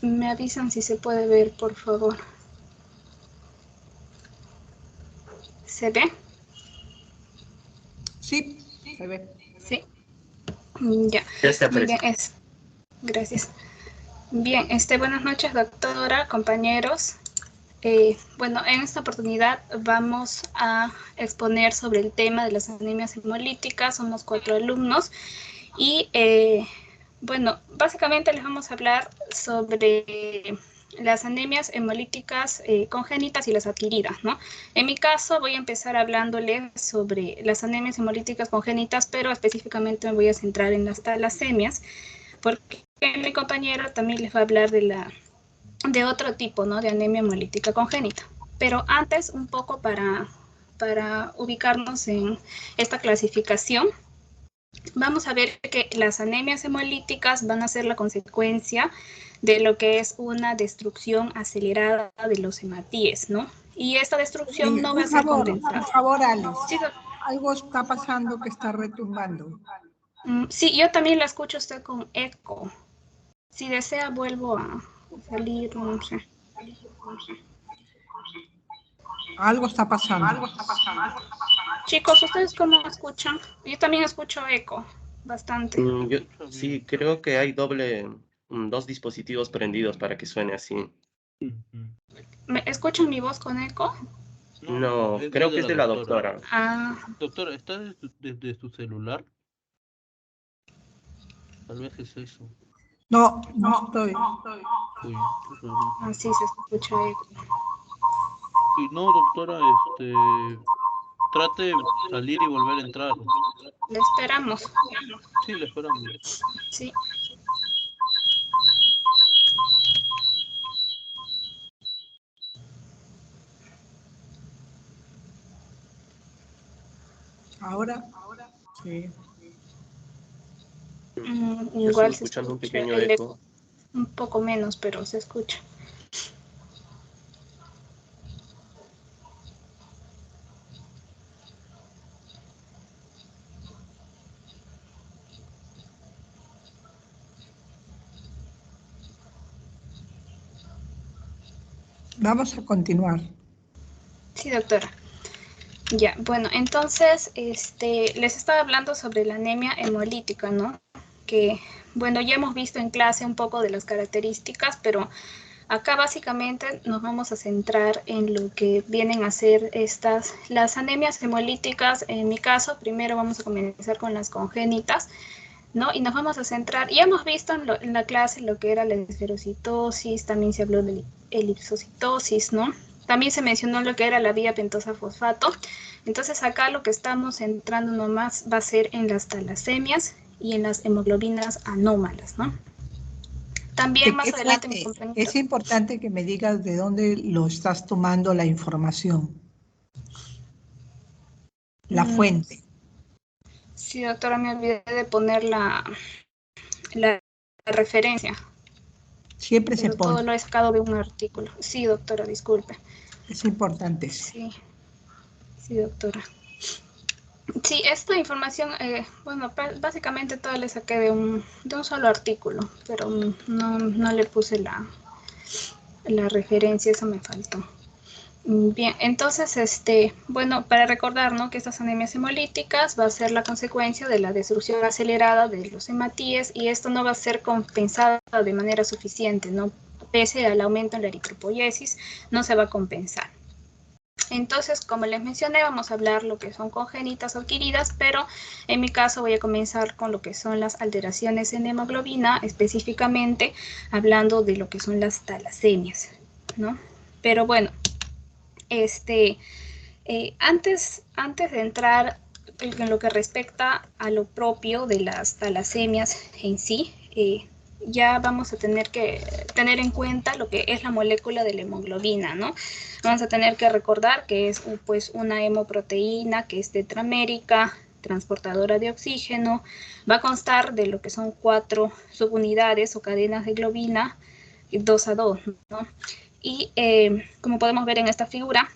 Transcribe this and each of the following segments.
Me avisan si se puede ver, por favor. ¿Se ve? Sí, se ve. Sí. Ya. Ya está Muy bien, apareciendo. gracias. Bien, buenas noches, doctora, compañeros. Bueno, en esta oportunidad vamos a exponer sobre el tema de las anemias hemolíticas. Somos 4 alumnos y, bueno, básicamente les vamos a hablar sobre las anemias hemolíticas congénitas y las adquiridas, ¿no? En mi caso voy a empezar hablándoles sobre las anemias hemolíticas congénitas, pero específicamente me voy a centrar en las talasemias, porque mi compañero también les va a hablar de otro tipo, ¿no? De anemia hemolítica congénita. Pero antes, un poco para ubicarnos en esta clasificación, vamos a ver que las anemias hemolíticas van a ser la consecuencia de lo que es una destrucción acelerada de los hematíes, ¿no? Y esta destrucción no va a ser compensada. Por favor, Alice. Sí, algo está pasando que está retumbando. Sí, yo también la escucho usted con eco. Si desea, vuelvo a salir, no sé. Algo está pasando. Chicos, ¿ustedes cómo escuchan? Yo también escucho eco, bastante. Yo sí, creo que hay dos dispositivos prendidos para que suene así. ¿Me escuchan mi voz con eco? No, creo que es de la doctora. Ah, Doctora, ¿está desde su celular? Tal vez es eso. No, no estoy. Uy, qué raro. así se escucha eco. Y no, doctora, trate de salir y volver a entrar. Le esperamos. Sí, le esperamos. Sí. Ahora, sí. Yo sigo Igual se escuchando un escucha pequeño el eco. eco. Un poco menos, pero se escucha. Vamos a continuar. Sí, doctora. Ya, bueno, entonces, les estaba hablando sobre la anemia hemolítica, ¿no? Que, bueno, ya hemos visto en clase un poco de las características, pero acá básicamente nos vamos a centrar en lo que vienen a ser las anemias hemolíticas. En mi caso, primero vamos a comenzar con las congénitas, ¿no? Y nos vamos a centrar, ya hemos visto en la clase lo que era la esferocitosis, también se habló de elipsocitosis, ¿no? También se mencionó lo que era la vía pentosa fosfato. Entonces acá lo que estamos entrando nomás va a ser en las talasemias y en las hemoglobinas anómalas, ¿no? También más adelante mis compañeros. Es importante que me digas de dónde lo estás tomando la información. La fuente. Sí, doctora, me olvidé de poner la referencia. Siempre se Pero pone. todo lo he sacado de un artículo. Sí, doctora, disculpe. Es importante. Sí, sí, doctora. Sí, esta información, bueno, básicamente toda le saqué de un solo artículo, pero no le puse la referencia, eso me faltó. Bien, entonces, bueno, para recordar, ¿no? Que estas anemias hemolíticas va a ser la consecuencia de la destrucción acelerada de los hematíes y esto no va a ser compensado de manera suficiente, ¿no? Pese al aumento en la eritropoiesis, no se va a compensar. Entonces, como les mencioné, vamos a hablar lo que son congénitas o adquiridas, pero en mi caso voy a comenzar con lo que son las alteraciones en hemoglobina, específicamente hablando de lo que son las talasemias, ¿no? Pero bueno, antes de entrar en lo que respecta a lo propio de las talasemias en sí, ya vamos a tener que tener en cuenta lo que es la molécula de la hemoglobina, ¿no? Vamos a tener que recordar que es pues una hemoproteína que es tetramérica, transportadora de oxígeno, va a constar de lo que son 4 subunidades o cadenas de globina 2 a 2, ¿no? Y como podemos ver en esta figura,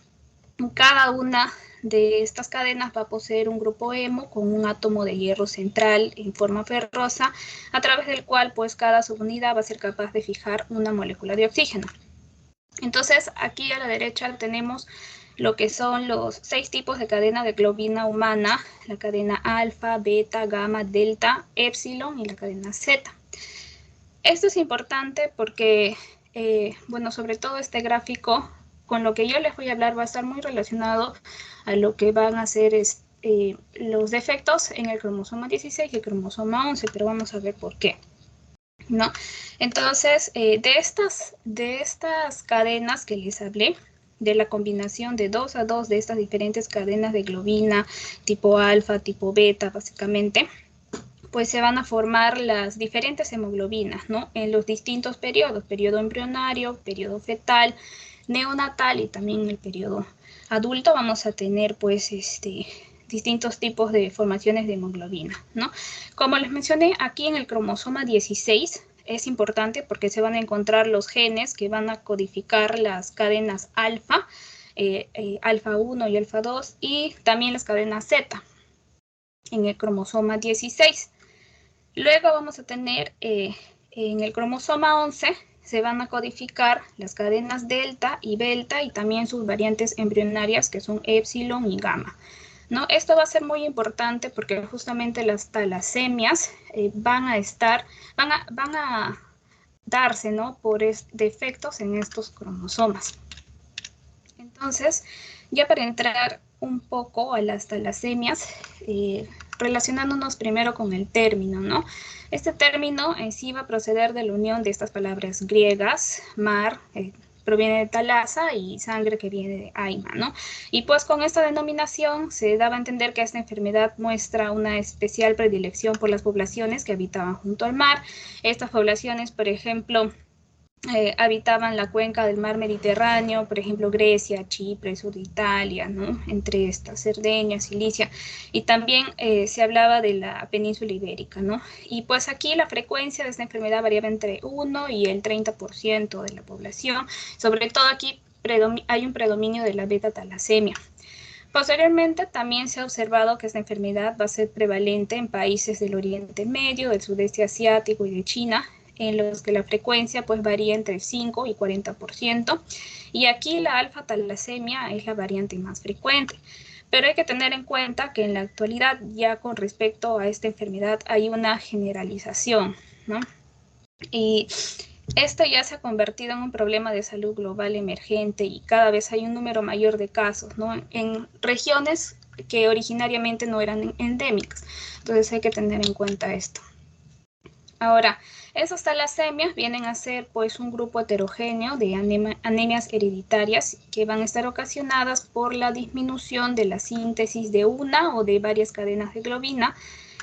cada una de estas cadenas va a poseer un grupo hemo con un átomo de hierro central en forma ferrosa, a través del cual pues cada subunidad va a ser capaz de fijar una molécula de oxígeno. Entonces aquí a la derecha tenemos lo que son los 6 tipos de cadena de globina humana: la cadena alfa, beta, gamma, delta, epsilon y la cadena Z. Esto es importante porque, bueno, sobre todo este gráfico, con lo que yo les voy a hablar, va a estar muy relacionado a lo que van a ser los defectos en el cromosoma 16 y el cromosoma 11, pero vamos a ver por qué, ¿no? Entonces, de estas cadenas que les hablé, de la combinación de 2 a 2 de estas diferentes cadenas de globina, tipo alfa, tipo beta, básicamente, pues se van a formar las diferentes hemoglobinas, ¿no? En los distintos periodos: periodo embrionario, periodo fetal, neonatal y también en el periodo adulto vamos a tener pues distintos tipos de formaciones de hemoglobina, ¿no? Como les mencioné, aquí en el cromosoma 16 es importante porque se van a encontrar los genes que van a codificar las cadenas alfa, alfa 1 y alfa 2, y también las cadenas Z en el cromosoma 16. Luego vamos a tener en el cromosoma 11 se van a codificar las cadenas delta y beta y también sus variantes embrionarias, que son epsilon y gamma, ¿no? Esto va a ser muy importante porque justamente las talasemias van a darse, ¿no?, por defectos en estos cromosomas. Entonces, ya para entrar un poco a las talasemias, relacionándonos primero con el término, ¿no? Este término en sí va a proceder de la unión de estas palabras griegas: mar, proviene de talasa, y sangre, que viene de aima, ¿no? Y pues con esta denominación se daba a entender que esta enfermedad muestra una especial predilección por las poblaciones que habitaban junto al mar. Estas poblaciones, por ejemplo, habitaban la cuenca del mar Mediterráneo, por ejemplo Grecia, Chipre, sur de Italia, ¿no?, entre estas, Cerdeña, Cilicia, y también se hablaba de la península ibérica, ¿no? Y pues aquí la frecuencia de esta enfermedad variaba entre 1 y el 30% de la población. Sobre todo aquí hay un predominio de la beta-talasemia. Posteriormente también se ha observado que esta enfermedad va a ser prevalente en países del Oriente Medio, del sudeste asiático y de China, en los que la frecuencia pues varía entre 5 y 40%, y aquí la alfa-talasemia es la variante más frecuente. Pero hay que tener en cuenta que en la actualidad, ya con respecto a esta enfermedad, hay una generalización, ¿no? Y esto ya se ha convertido en un problema de salud global emergente y cada vez hay un número mayor de casos, ¿no?, en regiones que originariamente no eran endémicas. Entonces hay que tener en cuenta esto. Ahora, esas talasemias vienen a ser pues un grupo heterogéneo de anemias hereditarias que van a estar ocasionadas por la disminución de la síntesis de una o de varias cadenas de globina.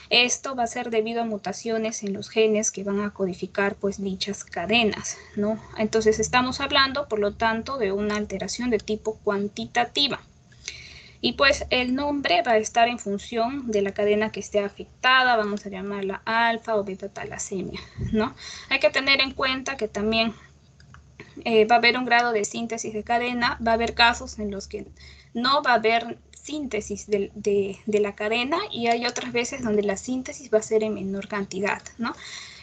Esto va a ser debido a mutaciones en los genes que van a codificar pues dichas cadenas, ¿no? Entonces estamos hablando, por lo tanto, de una alteración de tipo cuantitativa. Y pues el nombre va a estar en función de la cadena que esté afectada, vamos a llamarla alfa o beta talasemia, ¿no? Hay que tener en cuenta que también va a haber un grado de síntesis de cadena. Va a haber casos en los que no va a haber síntesis de la cadena, y hay otras veces donde la síntesis va a ser en menor cantidad, ¿no?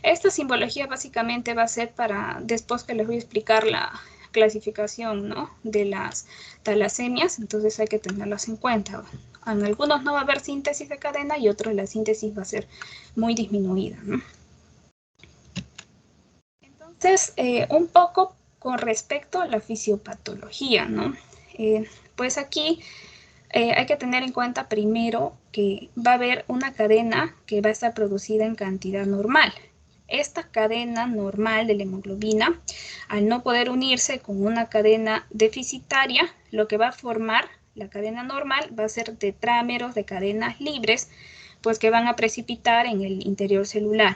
Esta simbología básicamente va a ser para, después que les voy a explicar la clasificación, ¿no?, de las talasemias, entonces hay que tenerlas en cuenta. En algunos no va a haber síntesis de cadena y otros la síntesis va a ser muy disminuida, ¿no? Entonces, un poco con respecto a la fisiopatología, ¿no? Pues aquí hay que tener en cuenta primero que va a haber una cadena que va a estar producida en cantidad normal. Esta cadena normal de la hemoglobina, al no poder unirse con una cadena deficitaria, lo que va a formar la cadena normal va a ser tetrámeros de cadenas libres, pues que van a precipitar en el interior celular.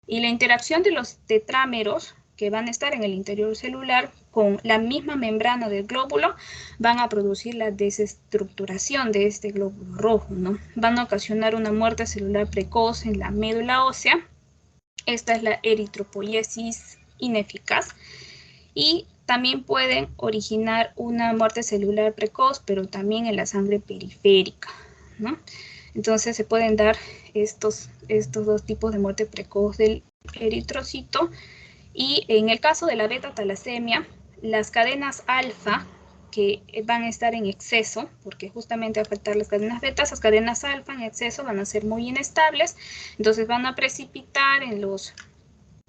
Y la interacción de los tetrámeros que van a estar en el interior celular con la misma membrana del glóbulo van a producir la desestructuración de este glóbulo rojo, ¿no? Van a ocasionar una muerte celular precoz en la médula ósea. Esta es la eritropoiesis ineficaz. Y también pueden originar una muerte celular precoz, pero también en la sangre periférica, ¿no? Entonces se pueden dar estos dos tipos de muerte precoz del eritrocito. Y en el caso de la beta-talasemia, las cadenas alfa que van a estar en exceso, porque justamente al faltar las cadenas beta, esas cadenas alfa en exceso van a ser muy inestables, entonces van a precipitar en los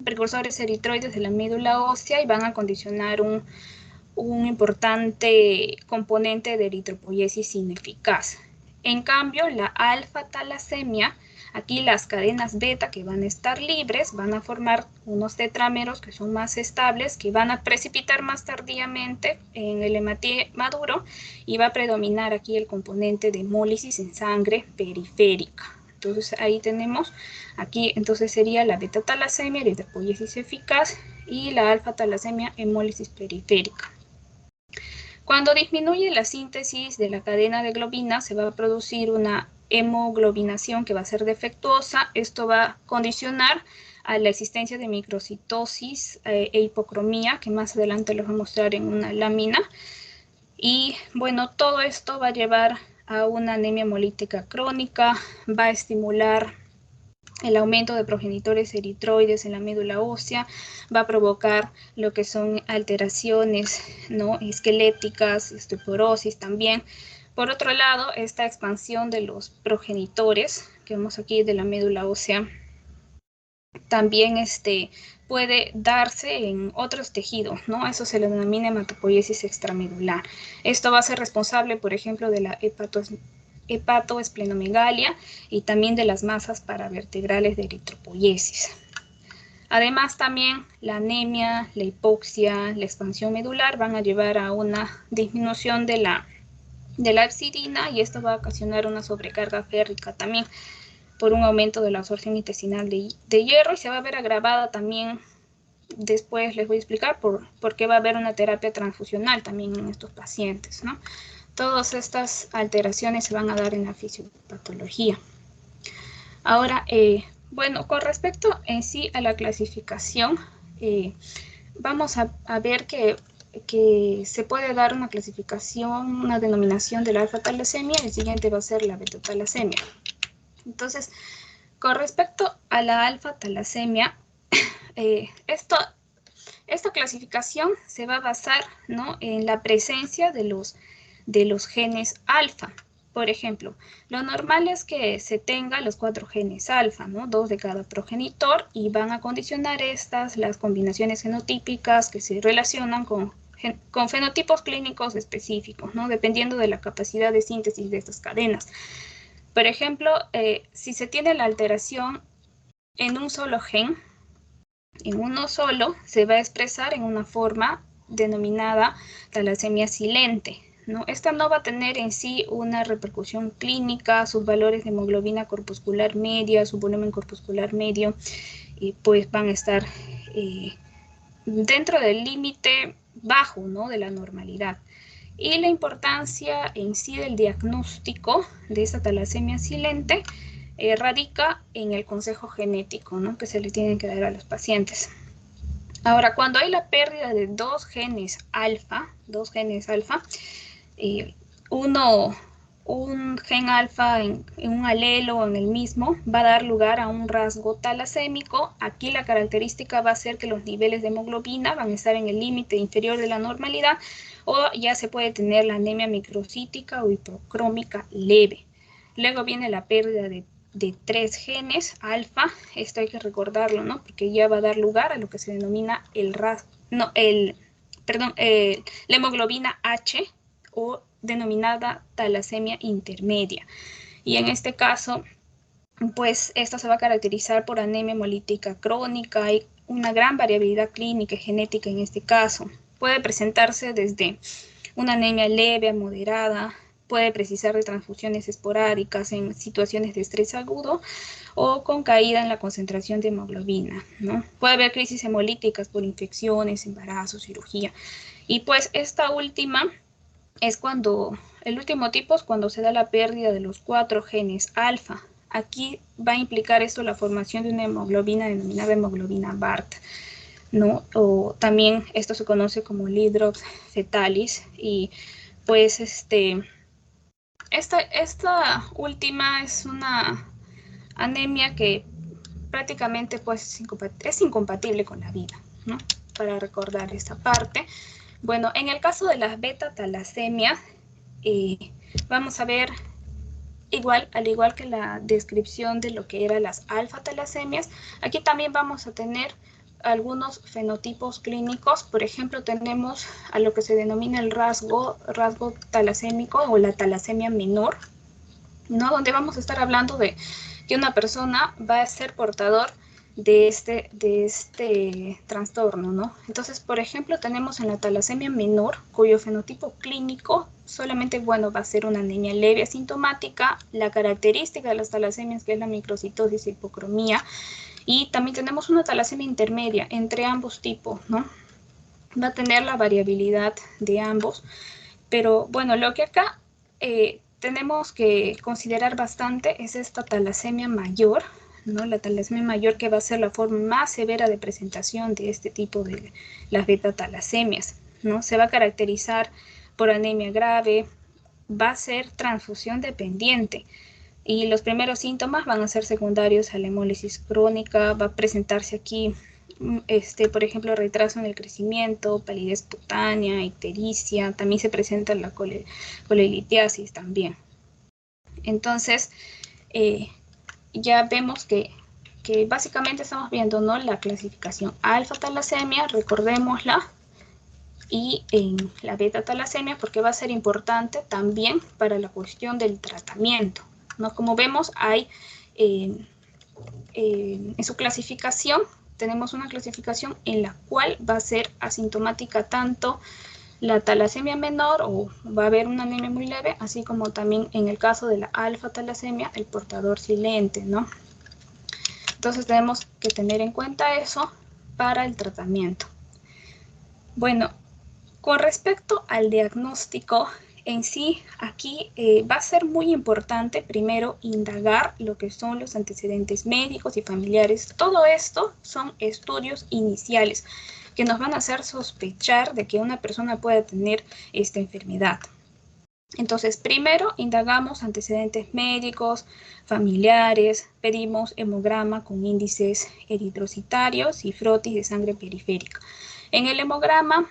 precursores eritroides de la médula ósea y van a condicionar un importante componente de eritropoiesis ineficaz. En cambio, la alfa-talasemia, aquí las cadenas beta que van a estar libres van a formar unos tetrámeros que son más estables, que van a precipitar más tardíamente en el hematíe maduro y va a predominar aquí el componente de hemólisis en sangre periférica. Entonces ahí tenemos, aquí entonces sería la beta-talasemia, eritropoiesis eficaz, y la alfa-talasemia, hemólisis periférica. Cuando disminuye la síntesis de la cadena de globina, se va a producir una hemoglobinación que va a ser defectuosa. Esto va a condicionar a la existencia de microcitosis e hipocromía, que más adelante les voy a mostrar en una lámina. Y bueno, todo esto va a llevar a una anemia hemolítica crónica, va a estimular el aumento de progenitores eritroides en la médula ósea, va a provocar lo que son alteraciones, ¿no?, esqueléticas, osteoporosis también. Por otro lado, esta expansión de los progenitores que vemos aquí de la médula ósea también puede darse en otros tejidos, ¿no? Eso se le denomina hematopoiesis extramedular. Esto va a ser responsable, por ejemplo, de la hepatoesplenomegalia y también de las masas paravertebrales de eritropoiesis. Además, también la anemia, la hipoxia, la expansión medular van a llevar a una disminución de la hepcidina, y esto va a ocasionar una sobrecarga férrica también por un aumento de la absorción intestinal de hierro, y se va a ver agravada también, después les voy a explicar por qué va a haber una terapia transfusional también en estos pacientes, ¿no? Todas estas alteraciones se van a dar en la fisiopatología. Ahora, bueno, con respecto en sí a la clasificación, vamos a ver que se puede dar una clasificación, una denominación de la alfa-talasemia. El siguiente va a ser la beta-talasemia. Entonces, con respecto a la alfa-talasemia, esta clasificación se va a basar, ¿no?, en la presencia de los genes alfa. Por ejemplo, lo normal es que se tenga los 4 genes alfa, ¿no?, 2 de cada progenitor, y van a condicionar las combinaciones genotípicas que se relacionan con fenotipos clínicos específicos, ¿no?, dependiendo de la capacidad de síntesis de estas cadenas. Por ejemplo, si se tiene la alteración en un solo gen, en uno solo, se va a expresar en una forma denominada talasemia silente, ¿no? Esta no va a tener en sí una repercusión clínica. Sus valores de hemoglobina corpuscular media, su volumen corpuscular medio, pues van a estar dentro del límite bajo, ¿no?, de la normalidad. Y la importancia en sí del diagnóstico de esta talasemia silente radica en el consejo genético, ¿no?, que se le tienen que dar a los pacientes. Ahora, cuando hay la pérdida de 2 genes alfa, un gen alfa en un alelo o en el mismo va a dar lugar a un rasgo talasémico. Aquí la característica va a ser que los niveles de hemoglobina van a estar en el límite inferior de la normalidad, o ya se puede tener la anemia microcítica o hipocrómica leve. Luego viene la pérdida de 3 genes alfa. Esto hay que recordarlo, ¿no?, porque ya va a dar lugar a lo que se denomina la hemoglobina H, o denominada talasemia intermedia. Y en este caso, pues esta se va a caracterizar por anemia hemolítica crónica. Hay una gran variabilidad clínica y genética en este caso. Puede presentarse desde una anemia leve a moderada, puede precisar de transfusiones esporádicas en situaciones de estrés agudo o con caída en la concentración de hemoglobina, ¿no? Puede haber crisis hemolíticas por infecciones, embarazos, cirugía. Y pues esta última es el último tipo es cuando se da la pérdida de los 4 genes alfa. Aquí va a implicar esto la formación de una hemoglobina denominada hemoglobina BART, ¿no? O también esto se conoce como Lidrops fetalis, y pues esta última es una anemia que prácticamente pues es incompatible con la vida, ¿no? Para recordar esta parte. Bueno, en el caso de las beta-talasemias, vamos a ver, al igual que la descripción de lo que eran las alfa-talasemias, aquí también vamos a tener algunos fenotipos clínicos. Por ejemplo, tenemos a lo que se denomina el rasgo talasémico o la talasemia menor, ¿no? Donde vamos a estar hablando de que una persona va a ser portador de este trastorno, ¿no? Entonces, por ejemplo, tenemos en la talasemia menor, cuyo fenotipo clínico solamente, bueno, va a ser una anemia leve asintomática. La característica de las talasemias, que es la microcitosis y hipocromía, y también tenemos una talasemia intermedia entre ambos tipos, ¿no? Va a tener la variabilidad de ambos, pero bueno, lo que acá tenemos que considerar bastante es esta talasemia mayor, ¿no? La talasemia mayor, que va a ser la forma más severa de presentación de este tipo de las beta-talasemias, ¿no? Se va a caracterizar por anemia grave, va a ser transfusión dependiente, y los primeros síntomas van a ser secundarios a la hemólisis crónica. Va a presentarse aquí, por ejemplo, retraso en el crecimiento, palidez cutánea, ictericia. También se presenta la colelitiasis también. Entonces, ya vemos que básicamente estamos viendo, ¿no?, la clasificación alfa-talasemia, recordémosla, y en la beta-talasemia, porque va a ser importante también para la cuestión del tratamiento, ¿no? Como vemos, hay en su clasificación, tenemos una clasificación en la cual va a ser asintomática tanto la talasemia menor, o va a haber una anemia muy leve, así como también en el caso de la alfa-talasemia, el portador silente, ¿no? Entonces tenemos que tener en cuenta eso para el tratamiento. Bueno, con respecto al diagnóstico en sí, aquí va a ser muy importante primero indagar lo que son los antecedentes médicos y familiares. Todo esto son estudios iniciales que nos van a hacer sospechar de que una persona pueda tener esta enfermedad. Entonces, primero indagamos antecedentes médicos, familiares, pedimos hemograma con índices eritrocitarios y frotis de sangre periférica. En el hemograma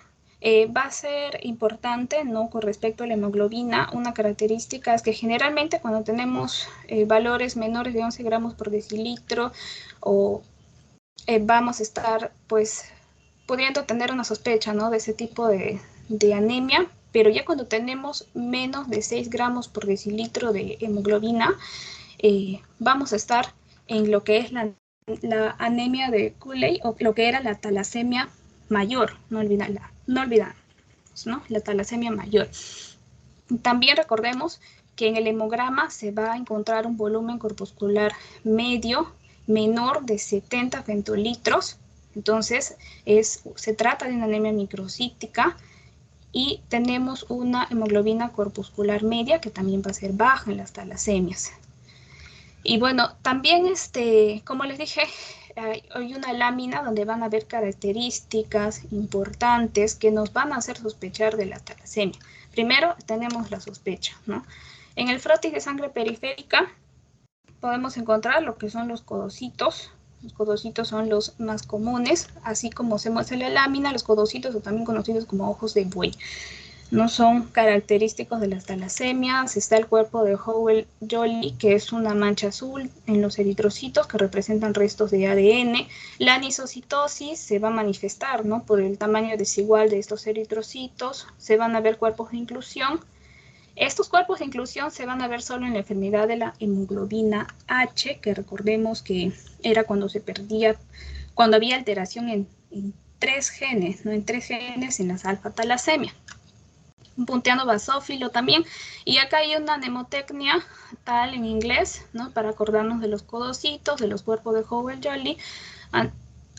va a ser importante, ¿no?, con respecto a la hemoglobina, una característica es que generalmente cuando tenemos valores menores de 11 gramos por decilitro, vamos a estar pues pudiendo tener una sospecha, ¿no?, de ese tipo de anemia. Pero ya cuando tenemos menos de 6 gramos por decilitro de hemoglobina, vamos a estar en lo que es la anemia de Cooley, o lo que era la talasemia mayor, no olvidamos, ¿no?, la talasemia mayor. También recordemos que en el hemograma se va a encontrar un volumen corpuscular medio menor de 70 femtolitros. Entonces, se trata de una anemia microcítica, y tenemos una hemoglobina corpuscular media que también va a ser baja en las talasemias. Y bueno, también como les dije, hay una lámina donde van a haber características importantes que nos van a hacer sospechar de la talasemia. Primero tenemos la sospecha, ¿no? En el frotis de sangre periférica podemos encontrar lo que son los codocitos. Los codocitos son los más comunes, así como se muestra en la lámina. Los codocitos, o también conocidos como ojos de buey, no son característicos de las talasemias. Está el cuerpo de Howell-Jolly, que es una mancha azul en los eritrocitos que representan restos de ADN. La anisocitosis se va a manifestar, ¿no?, por el tamaño desigual de estos eritrocitos. Se van a ver cuerpos de inclusión. Estos cuerpos de inclusión se van a ver solo en la enfermedad de la hemoglobina H, que recordemos que era cuando se perdía, cuando había alteración en 3 genes, ¿no?, en 3 genes en las alfa-talasemia. Un punteado basófilo también, y acá hay una mnemotecnia tal en inglés, ¿no?, para acordarnos de los codocitos, de los cuerpos de Howell-Jolly,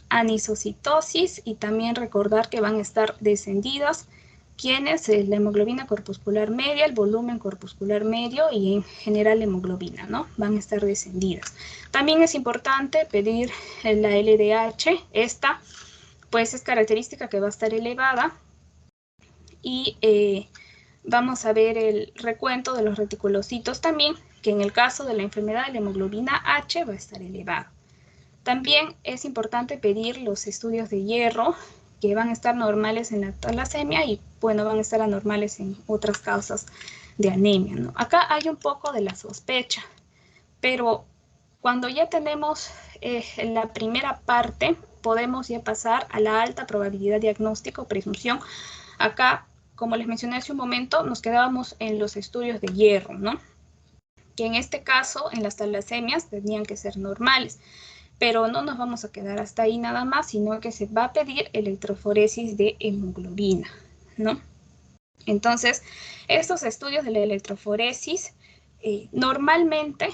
anisocitosis, y también recordar que van a estar descendidas quienes la hemoglobina corpuscular media, el volumen corpuscular medio y en general la hemoglobina, ¿no?, van a estar descendidas. También es importante pedir la LDH. Esta pues es característica que va a estar elevada y vamos a ver el recuento de los reticulocitos también, que en el caso de la enfermedad de la hemoglobina H va a estar elevado. También es importante pedir los estudios de hierro, que van a estar normales en la talasemia y, bueno, van a estar anormales en otras causas de anemia, ¿no? Acá hay un poco de la sospecha, pero cuando ya tenemos la primera parte, podemos ya pasar a la alta probabilidad diagnóstica o presunción. Acá, como les mencioné hace un momento, nos quedábamos en los estudios de hierro, ¿no? Que en este caso, en las talasemias, tenían que ser normales. Pero no nos vamos a quedar hasta ahí nada más, sino que se va a pedir electroforesis de hemoglobina, ¿no? Entonces, estos estudios de la electroforesis normalmente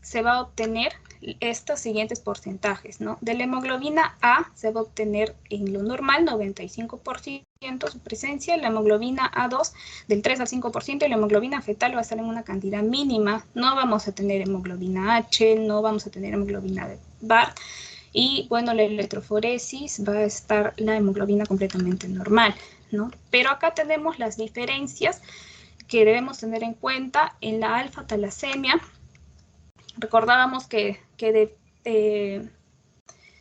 se va a obtener estos siguientes porcentajes, ¿no? De la hemoglobina A se va a obtener en lo normal 95% su presencia, la hemoglobina A2 del 3 al 5% y la hemoglobina fetal va a estar en una cantidad mínima. No vamos a tener hemoglobina H, no vamos a tener hemoglobina de BART y, bueno, la electroforesis va a estar la hemoglobina completamente normal, ¿no? Pero acá tenemos las diferencias que debemos tener en cuenta en la alfa-talasemia. Recordábamos que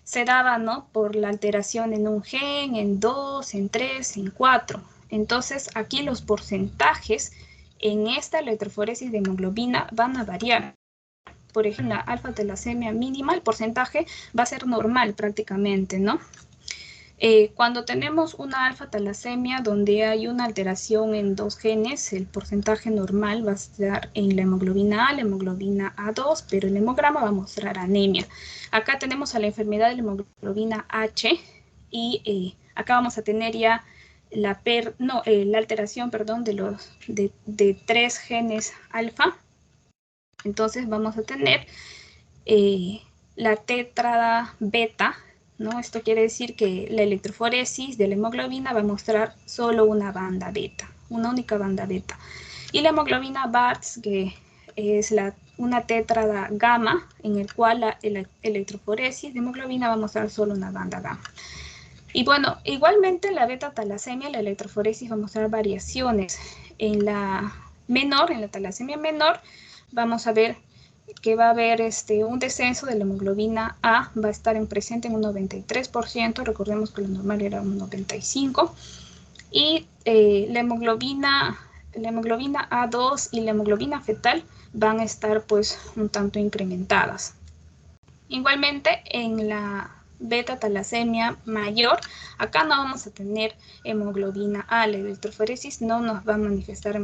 se daba, ¿no?, por la alteración en un gen, en 2, en 3, en 4. Entonces, aquí los porcentajes en esta electroforesis de hemoglobina van a variar. Por ejemplo, en la alfa-talasemia mínima, el porcentaje va a ser normal prácticamente, ¿no? Cuando tenemos una alfa-talasemia donde hay una alteración en 2 genes, el porcentaje normal va a estar en la hemoglobina A, la hemoglobina A2, pero el hemograma va a mostrar anemia. Acá tenemos a la enfermedad de la hemoglobina H y acá vamos a tener ya la alteración, perdón, de 3 genes alfa. Entonces vamos a tener la tétrada beta, ¿no? Esto quiere decir que la electroforesis de la hemoglobina va a mostrar solo una banda beta, una única banda beta. Y la hemoglobina BARTS, que es una tétrada gamma, en el cual la electroforesis de hemoglobina va a mostrar solo una banda gamma. Y bueno, igualmente en la beta-talasemia, la electroforesis va a mostrar variaciones. En la menor, en la talasemia menor, vamos a ver que va a haber un descenso de la hemoglobina A, va a estar presente en un 93%, recordemos que lo normal era un 95%, y la hemoglobina A2 y la hemoglobina fetal van a estar pues un tanto incrementadas. Igualmente en la beta-talasemia mayor, acá no vamos a tener hemoglobina A, la electroforesis no nos va a manifestar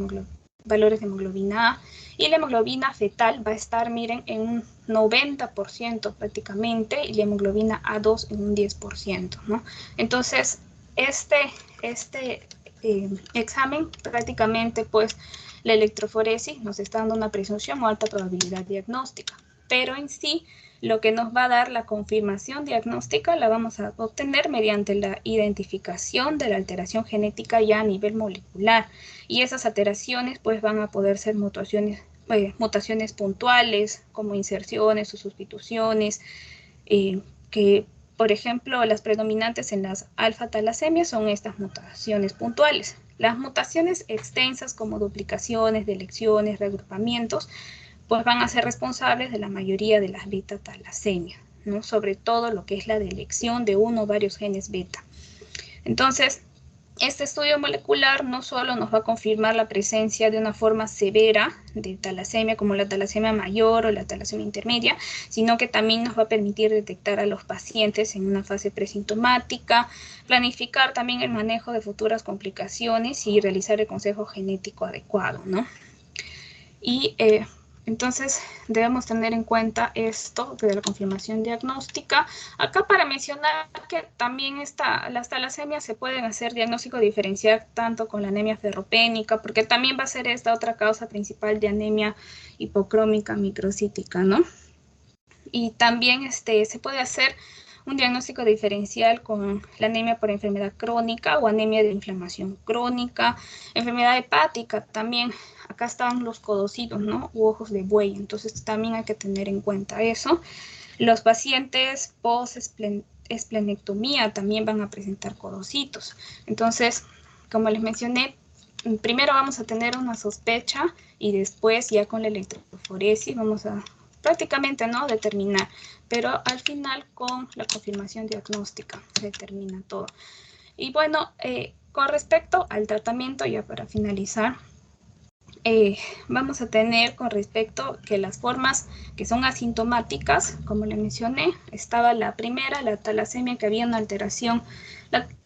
valores de hemoglobina A, y la hemoglobina fetal va a estar, miren, en un 90% prácticamente, y la hemoglobina A2 en un 10%, ¿no? Entonces, este examen prácticamente, pues, la electroforesis nos está dando una presunción o alta probabilidad diagnóstica, pero en sí, lo que nos va a dar la confirmación diagnóstica la vamos a obtener mediante la identificación de la alteración genética ya a nivel molecular. Y esas alteraciones pues van a poder ser mutaciones puntuales como inserciones o sustituciones, que por ejemplo las predominantes en las alfa-talasemias son estas mutaciones puntuales. Las mutaciones extensas como duplicaciones, deleciones, reagrupamientos, pues van a ser responsables de la mayoría de las beta-talasemias, ¿no? Sobre todo lo que es la delección de uno o varios genes beta. Entonces, este estudio molecular no solo nos va a confirmar la presencia de una forma severa de talasemia, como la talasemia mayor o la talasemia intermedia, sino que también nos va a permitir detectar a los pacientes en una fase presintomática, planificar también el manejo de futuras complicaciones y realizar el consejo genético adecuado, ¿no? Y entonces debemos tener en cuenta esto de la confirmación diagnóstica. Acá para mencionar que también las talasemias se pueden hacer diagnóstico diferencial tanto con la anemia ferropénica, porque también va a ser esta otra causa principal de anemia hipocrómica microcítica, ¿no? Y también se puede hacer un diagnóstico diferencial con la anemia por enfermedad crónica o anemia de inflamación crónica, enfermedad hepática también. Acá están los codocitos, ¿no? U ojos de buey, entonces también hay que tener en cuenta eso. Los pacientes esplenectomía también van a presentar codocitos. Entonces, como les mencioné, primero vamos a tener una sospecha y después ya con la electroforesis vamos a prácticamente no determinar, pero al final con la confirmación diagnóstica se determina todo. Y bueno, con respecto al tratamiento, ya para finalizar, vamos a tener con respecto que las formas que son asintomáticas, como le mencioné, estaba la primera, la talasemia, que había una alteración,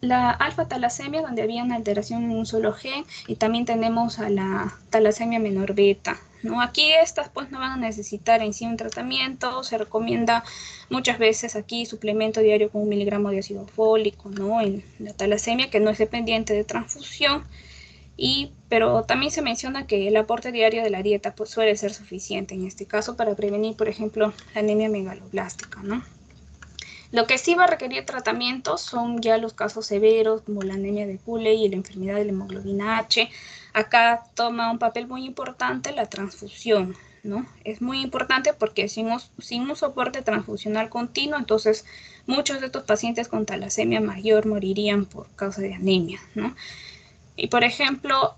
la alfa-talasemia, donde había una alteración en un solo gen, y también tenemos a la talasemia menor beta, ¿no? Aquí estas pues no van a necesitar en sí un tratamiento, se recomienda muchas veces aquí suplemento diario con 1 miligramo de ácido fólico, ¿no? En la talasemia, que no es dependiente de transfusión. Pero también se menciona que el aporte diario de la dieta pues, suele ser suficiente en este caso para prevenir, por ejemplo, la anemia megaloblástica, ¿no? Lo que sí va a requerir tratamiento son ya los casos severos, como la anemia de Cooley y la enfermedad de la hemoglobina H. Acá toma un papel muy importante la transfusión, ¿no? Es muy importante porque sin un soporte transfusional continuo, entonces muchos de estos pacientes con talasemia mayor morirían por causa de anemia, ¿no? Y por ejemplo,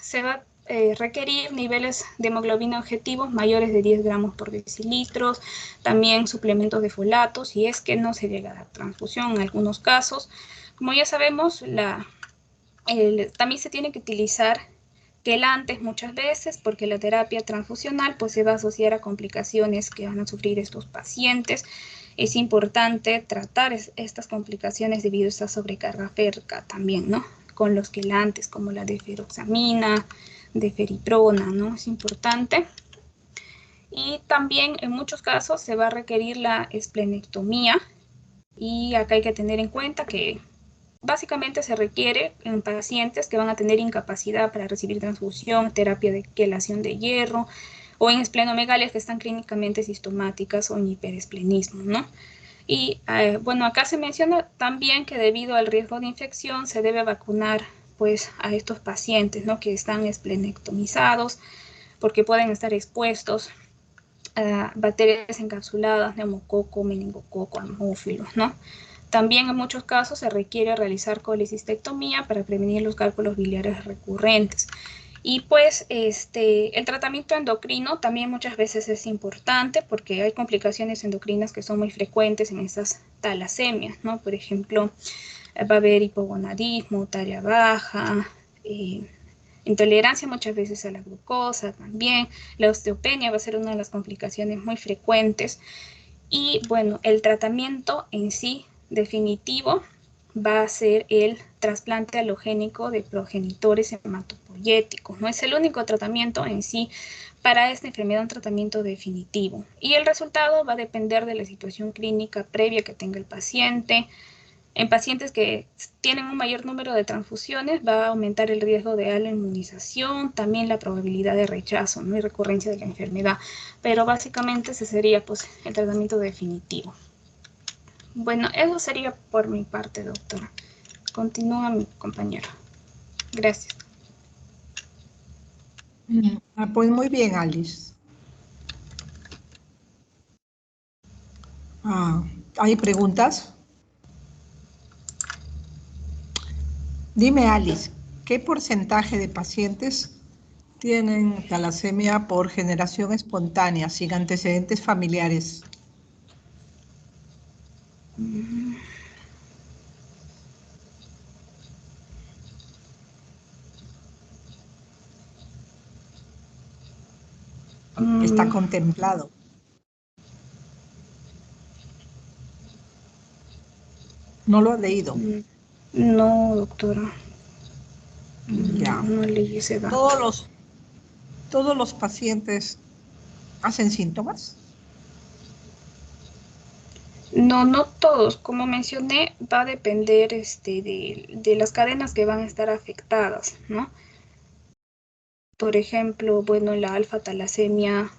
se va a requerir niveles de hemoglobina objetivos mayores de 10 gramos por decilitros, también suplementos de folato, si es que no se llega a dar transfusión en algunos casos. Como ya sabemos, también se tiene que utilizar quelantes muchas veces, porque la terapia transfusional pues, se va a asociar a complicaciones que van a sufrir estos pacientes. Es importante tratar estas complicaciones debido a esta sobrecarga férrica también, ¿no? Con los quelantes como la deferoxamina, deferiprona, ¿no? Es importante. Y también en muchos casos se va a requerir la esplenectomía, y acá hay que tener en cuenta que básicamente se requiere en pacientes que van a tener incapacidad para recibir transfusión, terapia de quelación de hierro, o en esplenomegalia que están clínicamente sintomáticas o en hiperesplenismo, ¿no? Y bueno, acá se menciona también que debido al riesgo de infección se debe vacunar pues a estos pacientes, ¿no? Que están esplenectomizados, porque pueden estar expuestos a bacterias encapsuladas, neumococo, meningococo, anófilos, ¿no? También en muchos casos se requiere realizar colecistectomía para prevenir los cálculos biliares recurrentes. Y pues el tratamiento endocrino también muchas veces es importante porque hay complicaciones endocrinas que son muy frecuentes en estas talasemias, ¿no? Por ejemplo, va a haber hipogonadismo, talla baja, intolerancia muchas veces a la glucosa también. La osteopenia va a ser una de las complicaciones muy frecuentes. Y bueno, el tratamiento en sí definitivo va a ser el trasplante halogénico de progenitores hematopoyéticos. No es el único tratamiento en sí para esta enfermedad, un tratamiento definitivo. Y el resultado va a depender de la situación clínica previa que tenga el paciente. En pacientes que tienen un mayor número de transfusiones va a aumentar el riesgo de aloinmunización, también la probabilidad de rechazo, ¿no? Y recurrencia de la enfermedad. Pero básicamente ese sería pues, el tratamiento definitivo. Bueno, eso sería por mi parte, doctora. Continúa mi compañero. Gracias. Pues muy bien, Alice. ¿Hay preguntas? Dime, Alice, ¿qué porcentaje de pacientes tienen talasemia por generación espontánea, sin antecedentes familiares? Está contemplado. ¿No lo has leído? No, doctora. Ya. No leí ese dato. ¿Todos los pacientes hacen síntomas? No, no todos. Como mencioné, va a depender de las cadenas que van a estar afectadas, ¿no? Por ejemplo, bueno, la alfa-talasemia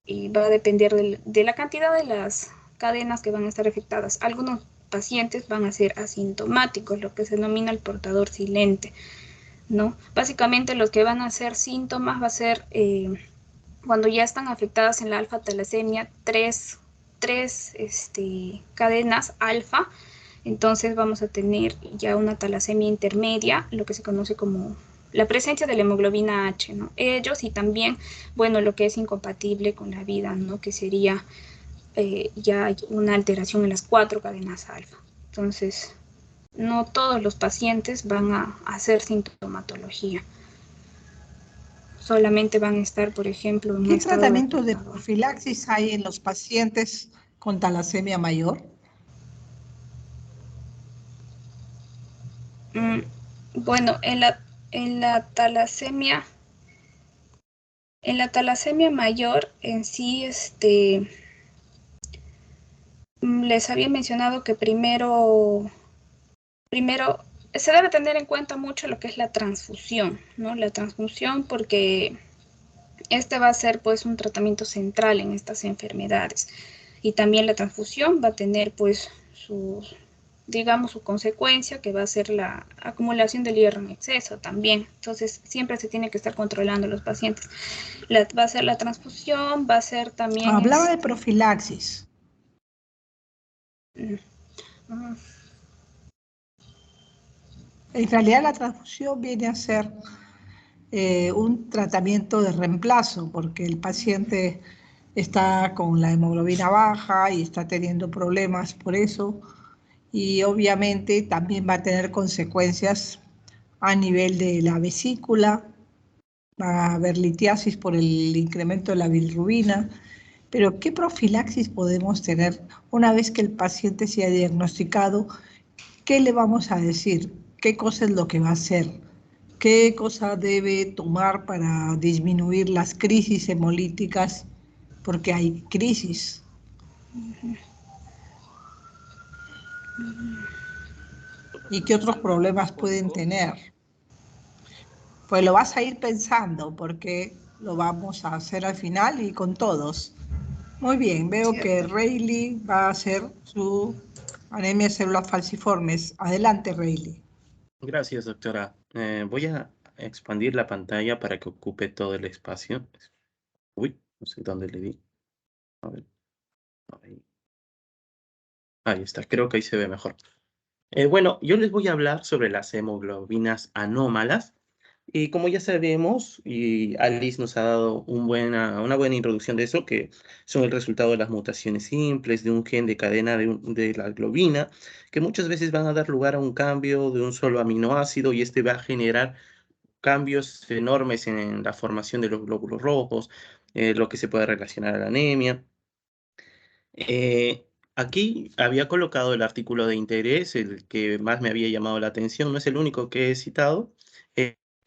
va a depender de la cantidad de las cadenas que van a estar afectadas. Algunos pacientes van a ser asintomáticos, lo que se denomina el portador silente, ¿no? Básicamente los que van a hacer síntomas va a ser cuando ya están afectadas en la alfa-talasemia 3 3 cadenas alfa, entonces vamos a tener ya una talasemia intermedia, lo que se conoce como la presencia de la hemoglobina H, ¿no? Ellos y también, bueno, lo que es incompatible con la vida, ¿no? Que sería ya una alteración en las 4 cadenas alfa. Entonces, no todos los pacientes van a hacer sintomatología. Solamente van a estar, por ejemplo, en un ¿Qué estado tratamientos de retardador. profilaxis hay en los pacientes con talasemia mayor? Bueno, en la talasemia mayor en sí, les había mencionado que primero se debe tener en cuenta mucho lo que es la transfusión, ¿no? La transfusión, porque este va a ser pues un tratamiento central en estas enfermedades. Y también la transfusión va a tener pues digamos, su consecuencia, que va a ser la acumulación del hierro en exceso también. Entonces, siempre se tiene que estar controlando los pacientes. Va a ser la transfusión, va a ser también Hablaba de profilaxis. En realidad la transfusión viene a ser un tratamiento de reemplazo, porque el paciente está con la hemoglobina baja y está teniendo problemas por eso, y obviamente también va a tener consecuencias a nivel de la vesícula, va a haber litiasis por el incremento de la bilirrubina, pero ¿qué profilaxis podemos tener una vez que el paciente se ha diagnosticado? ¿Qué le vamos a decir? ¿Qué cosa es lo que va a hacer? ¿Qué cosa debe tomar para disminuir las crisis hemolíticas? Porque hay crisis. ¿Y qué otros problemas pueden tener? Pues lo vas a ir pensando porque lo vamos a hacer al final y con todos. Muy bien, veo que ¿cierto? Rayleigh va a hacer su anemia de células falciformes. Adelante, Rayleigh. Gracias, doctora. Voy a expandir la pantalla para que ocupe todo el espacio. Uy, no sé dónde le di. A ver, ahí. Ahí está, creo que ahí se ve mejor. Bueno, yo les voy a hablar sobre las hemoglobinas anómalas. Y como ya sabemos, y Alice nos ha dado una buena introducción de eso, que son el resultado de las mutaciones simples de un gen de cadena de la globina, que muchas veces van a dar lugar a un cambio de un solo aminoácido y este va a generar cambios enormes en la formación de los glóbulos rojos, lo que se puede relacionar a la anemia. Aquí había colocado el artículo de interés, el que más me había llamado la atención, no es el único que he citado.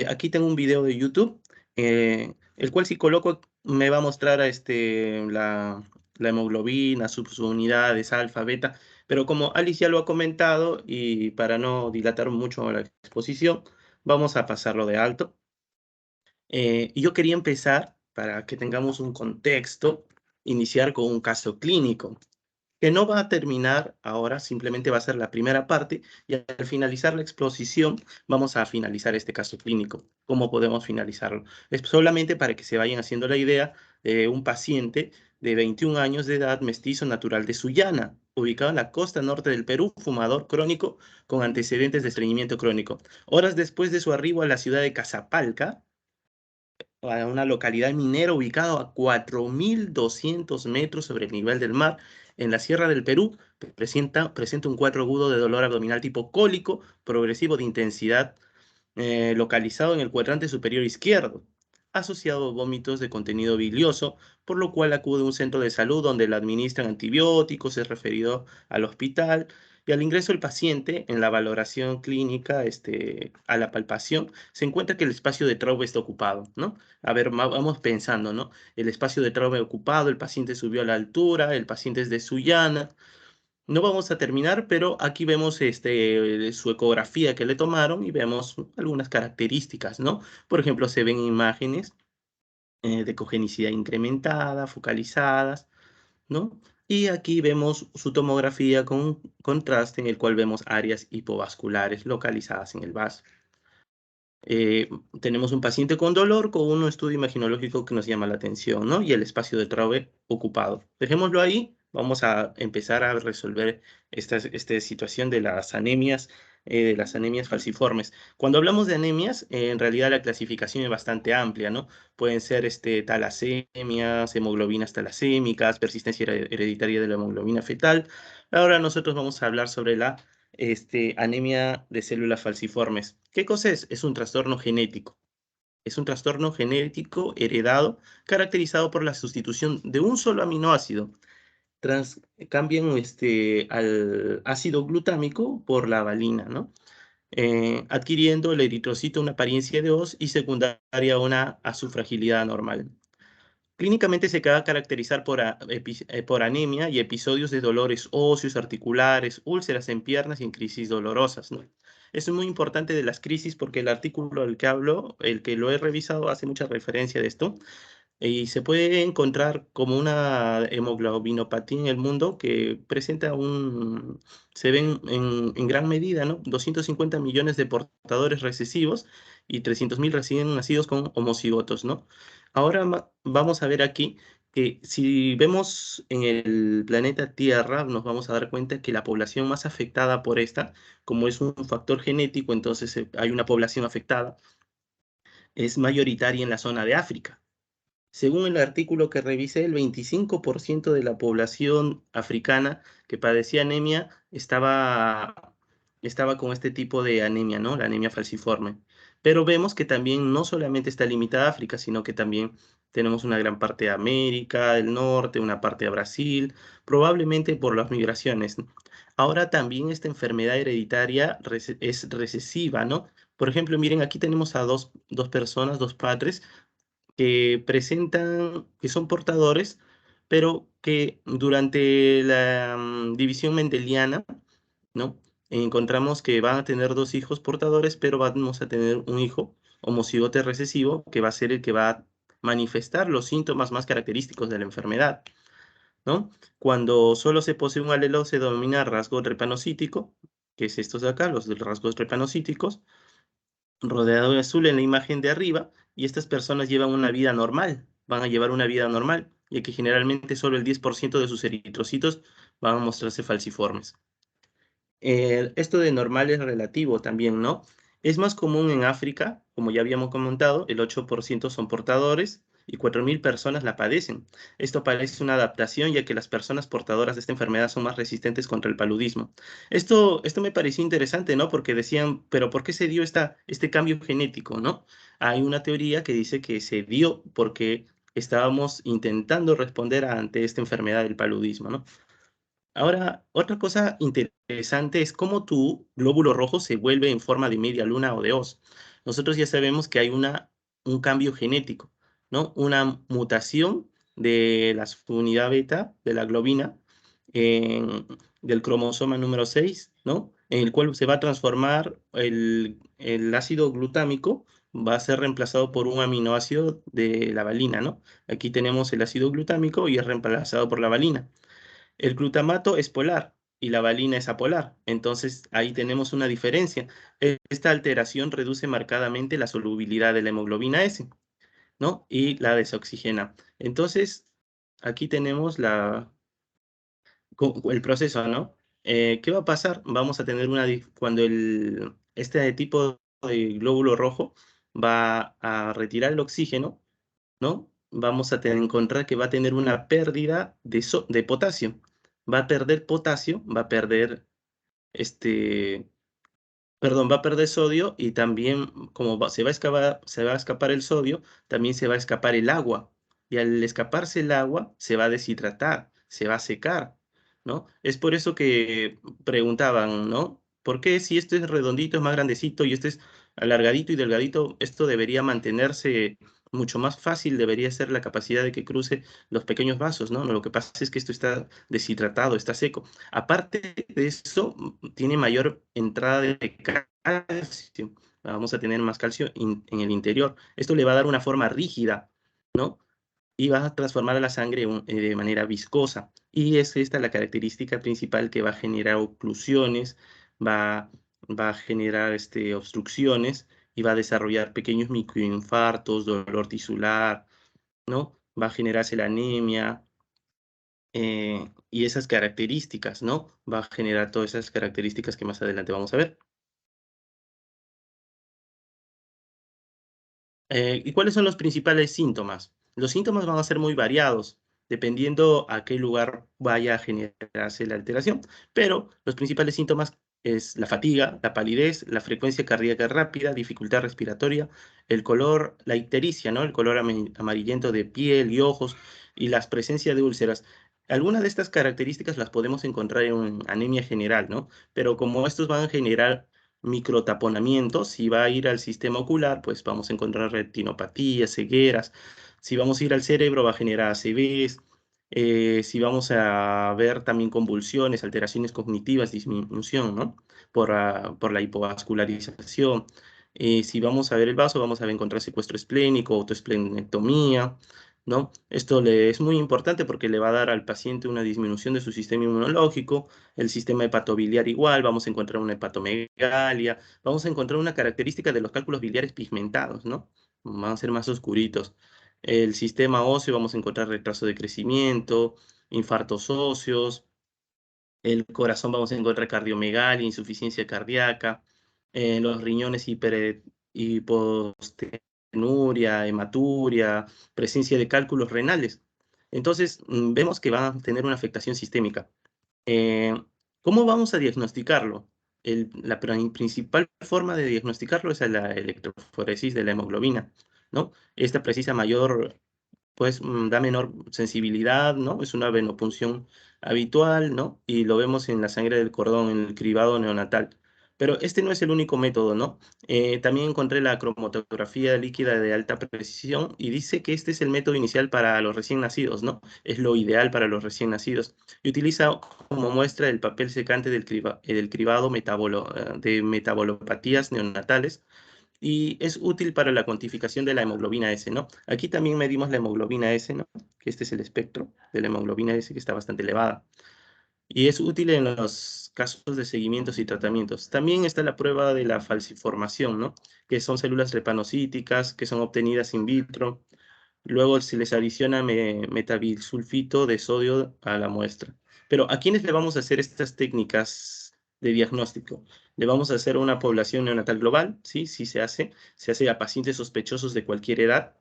Aquí tengo un video de YouTube, el cual si coloco me va a mostrar la hemoglobina, sus unidades, alfa, beta, pero como Alice ya lo ha comentado y para no dilatar mucho la exposición, vamos a pasarlo de alto. Y yo quería empezar, para que tengamos un contexto, iniciar con un caso clínico que no va a terminar ahora, simplemente va a ser la primera parte y al finalizar la exposición vamos a finalizar este caso clínico. ¿Cómo podemos finalizarlo? Es solamente para que se vayan haciendo la idea de un paciente de 21 años de edad, mestizo natural de Sullana, ubicado en la costa norte del Perú, fumador crónico con antecedentes de estreñimiento crónico. Horas después de su arribo a la ciudad de Casapalca, a una localidad minera ubicada a 4.200 metros sobre el nivel del mar, en la Sierra del Perú, presenta un cuadro agudo de dolor abdominal tipo cólico, progresivo de intensidad, localizado en el cuadrante superior izquierdo, asociado a vómitos de contenido bilioso, por lo cual acude a un centro de salud donde le administran antibióticos, es referido al hospital, y al ingreso del paciente en la valoración clínica, a la palpación, se encuentra que el espacio de Traube está ocupado, ¿no? A ver, vamos pensando, ¿no? El espacio de Traube ocupado, el paciente subió a la altura, el paciente es de Sullana. No vamos a terminar, pero aquí vemos su ecografía que le tomaron y vemos algunas características, ¿no? Por ejemplo, se ven imágenes de cogenicidad incrementada, focalizadas, ¿no? Y aquí vemos su tomografía con contraste en el cual vemos áreas hipovasculares localizadas en el vaso. Tenemos un paciente con dolor con un estudio imaginológico que nos llama la atención, ¿no? Y el espacio de Traube ocupado. Dejémoslo ahí Vamos a empezar a resolver esta situación de las anemias falciformes. Cuando hablamos de anemias, en realidad la clasificación es bastante amplia, ¿no? Pueden ser talasemias, hemoglobinas talasémicas, persistencia hereditaria de la hemoglobina fetal. Ahora nosotros vamos a hablar sobre la anemia de células falciformes. ¿Qué cosa es? Es un trastorno genético. Es un trastorno genético heredado caracterizado por la sustitución de un solo aminoácido. Cambian al ácido glutámico por la valina, ¿no? Adquiriendo el eritrocito una apariencia de hoz y secundaria a su fragilidad normal. Clínicamente se va a caracterizar por anemia y episodios de dolores óseos, articulares, úlceras en piernas y en crisis dolorosas, ¿no? Es muy importante de las crisis porque el artículo del que hablo, el que lo he revisado, hace mucha referencia de esto. Y se puede encontrar como una hemoglobinopatía en el mundo que se ven en gran medida, ¿no? 250 millones de portadores recesivos y 300.000 recién nacidos con homocigotos, ¿no? Ahora vamos a ver aquí que si vemos en el planeta Tierra, nos vamos a dar cuenta que la población más afectada por esta, como es un factor genético, entonces hay una población afectada, es mayoritaria en la zona de África. Según el artículo que revisé, el 25% de la población africana que padecía anemia estaba con este tipo de anemia, ¿no? La anemia falciforme. Pero vemos que también no solamente está limitada a África, sino que también tenemos una gran parte de América del Norte, una parte de Brasil, probablemente por las migraciones. Ahora también esta enfermedad hereditaria es recesiva, ¿no? Por ejemplo, miren, aquí tenemos a dos personas, dos padres, que son portadores, pero que durante la división mendeliana, ¿no? Encontramos que van a tener dos hijos portadores, pero vamos a tener un hijo homocigote recesivo que va a ser el que va a manifestar los síntomas más característicos de la enfermedad, ¿no? Cuando solo se posee un alelo se denomina rasgo trepanocítico, que es estos de acá, los rasgos trepanocíticos, rodeado de azul en la imagen de arriba, y estas personas llevan una vida normal, van a llevar una vida normal, ya que generalmente solo el 10% de sus eritrocitos van a mostrarse falciformes. Esto de normal es relativo también, ¿no? Es más común en África, como ya habíamos comentado, el 8% son portadores y 4.000 personas la padecen. Esto parece una adaptación, ya que las personas portadoras de esta enfermedad son más resistentes contra el paludismo. Esto me pareció interesante, ¿no? Porque decían, pero ¿por qué se dio este cambio genético, ¿no? Hay una teoría que dice que se dio porque estábamos intentando responder ante esta enfermedad del paludismo, ¿no? Ahora, otra cosa interesante es cómo tu glóbulo rojo se vuelve en forma de media luna o de hoz. Nosotros ya sabemos que hay un cambio genético, ¿no? Una mutación de la subunidad beta de la globina del cromosoma número 6, ¿no? En el cual se va a transformar el ácido glutámico, va a ser reemplazado por un aminoácido de la valina, ¿no? Aquí tenemos el ácido glutámico y es reemplazado por la valina. El glutamato es polar y la valina es apolar. Entonces, ahí tenemos una diferencia. Esta alteración reduce marcadamente la solubilidad de la hemoglobina S, ¿no? Y la desoxigena. Entonces, aquí tenemos el proceso, ¿no? ¿Qué va a pasar? Vamos a tener cuando este tipo de glóbulo rojo va a retirar el oxígeno, ¿no? Vamos a encontrar que va a tener una pérdida de potasio. Va a perder potasio, este, va a perder sodio y también como se va a escapar el sodio, también se va a escapar el agua. Y al escaparse el agua, se va a deshidratar, se va a secar, ¿no? Es por eso que preguntaban, ¿no? ¿Por qué si esto es redondito, es más grandecito y este es alargadito y delgadito, esto debería mantenerse mucho más fácil, debería ser la capacidad de que cruce los pequeños vasos, ¿no? Lo que pasa es que esto está deshidratado, está seco. Aparte de eso, tiene mayor entrada de calcio. Vamos a tener más calcio en el interior. Esto le va a dar una forma rígida, ¿no? Y va a transformar a la sangre de manera viscosa. Y es esta la característica principal que va a generar oclusiones, va, va a generar obstrucciones y va a desarrollar pequeños microinfartos, dolor tisular, ¿no? Va a generarse la anemia, y esas características, ¿no? Va a generar todas esas características que más adelante vamos a ver. ¿Y cuáles son los principales síntomas? Los síntomas van a ser muy variados, dependiendo a qué lugar vaya a generarse la alteración, pero los principales síntomas es la fatiga, la palidez, la frecuencia cardíaca rápida, dificultad respiratoria, el color, la ictericia, ¿no? El color amarillento de piel y ojos, y la presencia de úlceras. Algunas de estas características las podemos encontrar en anemia general, ¿no? Pero como estos van a generar microtaponamientos, si va a ir al sistema ocular, pues vamos a encontrar retinopatías, cegueras. Si vamos a ir al cerebro, va a generar ACVs. Si vamos a ver también convulsiones, alteraciones cognitivas, disminución, ¿no? Por la hipovascularización. Si vamos a ver el vaso, vamos a encontrar secuestro esplénico, autoesplenectomía, ¿no? Esto es muy importante porque le va a dar al paciente una disminución de su sistema inmunológico, el sistema hepatobiliar igual, vamos a encontrar una hepatomegalia, vamos a encontrar una característica de los cálculos biliares pigmentados, ¿no? Van a ser más oscuritos. El sistema óseo, vamos a encontrar retraso de crecimiento, infartos óseos, el corazón vamos a encontrar cardiomegalia, insuficiencia cardíaca, los riñones hipostenuria, hematuria, presencia de cálculos renales. Entonces, vemos que van a tener una afectación sistémica. Eh, ¿Cómo vamos a diagnosticarlo? La principal forma de diagnosticarlo es a la electroforesis de la hemoglobina, ¿no? Esta precisa mayor, pues da menor sensibilidad, ¿no? Es una venopunción habitual, ¿no? Y lo vemos en la sangre del cordón, en el cribado neonatal. Pero este no es el único método, ¿no? También encontré la cromatografía líquida de alta precisión y dice que este es el método inicial para los recién nacidos, ¿no? Es lo ideal para los recién nacidos. Y utiliza como muestra el papel secante del cribado de metabolopatías neonatales y es útil para la cuantificación de la hemoglobina S, ¿no? Aquí también medimos la hemoglobina S, ¿no? Que este es el espectro de la hemoglobina S que está bastante elevada. Y es útil en los casos de seguimientos y tratamientos. También está la prueba de la falciformación, ¿no? Que son células trepanocíticas que son obtenidas in vitro. Luego se les adiciona metabisulfito de sodio a la muestra. Pero ¿a quiénes le vamos a hacer estas técnicas de diagnóstico? Le vamos a hacer a una población neonatal global, ¿sí? Sí se hace. Se hace a pacientes sospechosos de cualquier edad,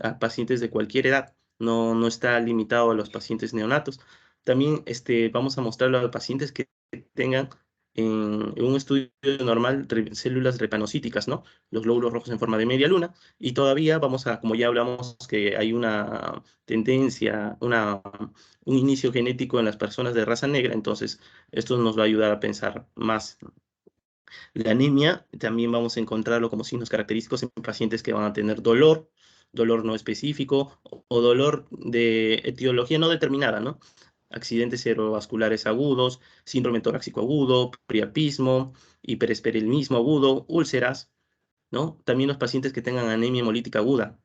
a pacientes de cualquier edad. No está limitado a los pacientes neonatos. También vamos a mostrarlo a pacientes que tengan en un estudio normal células drepanocíticas, ¿no? Los glóbulos rojos en forma de media luna, y todavía vamos a, como ya hablamos, que hay una tendencia, un inicio genético en las personas de raza negra, entonces esto nos va a ayudar a pensar más. La anemia también vamos a encontrarlo como signos característicos en pacientes que van a tener dolor, dolor no específico o dolor de etiología no determinada, ¿no? Accidentes cerebrovasculares agudos, síndrome torácico agudo, priapismo, hiperesperelismo agudo, úlceras, ¿no? También los pacientes que tengan anemia hemolítica aguda,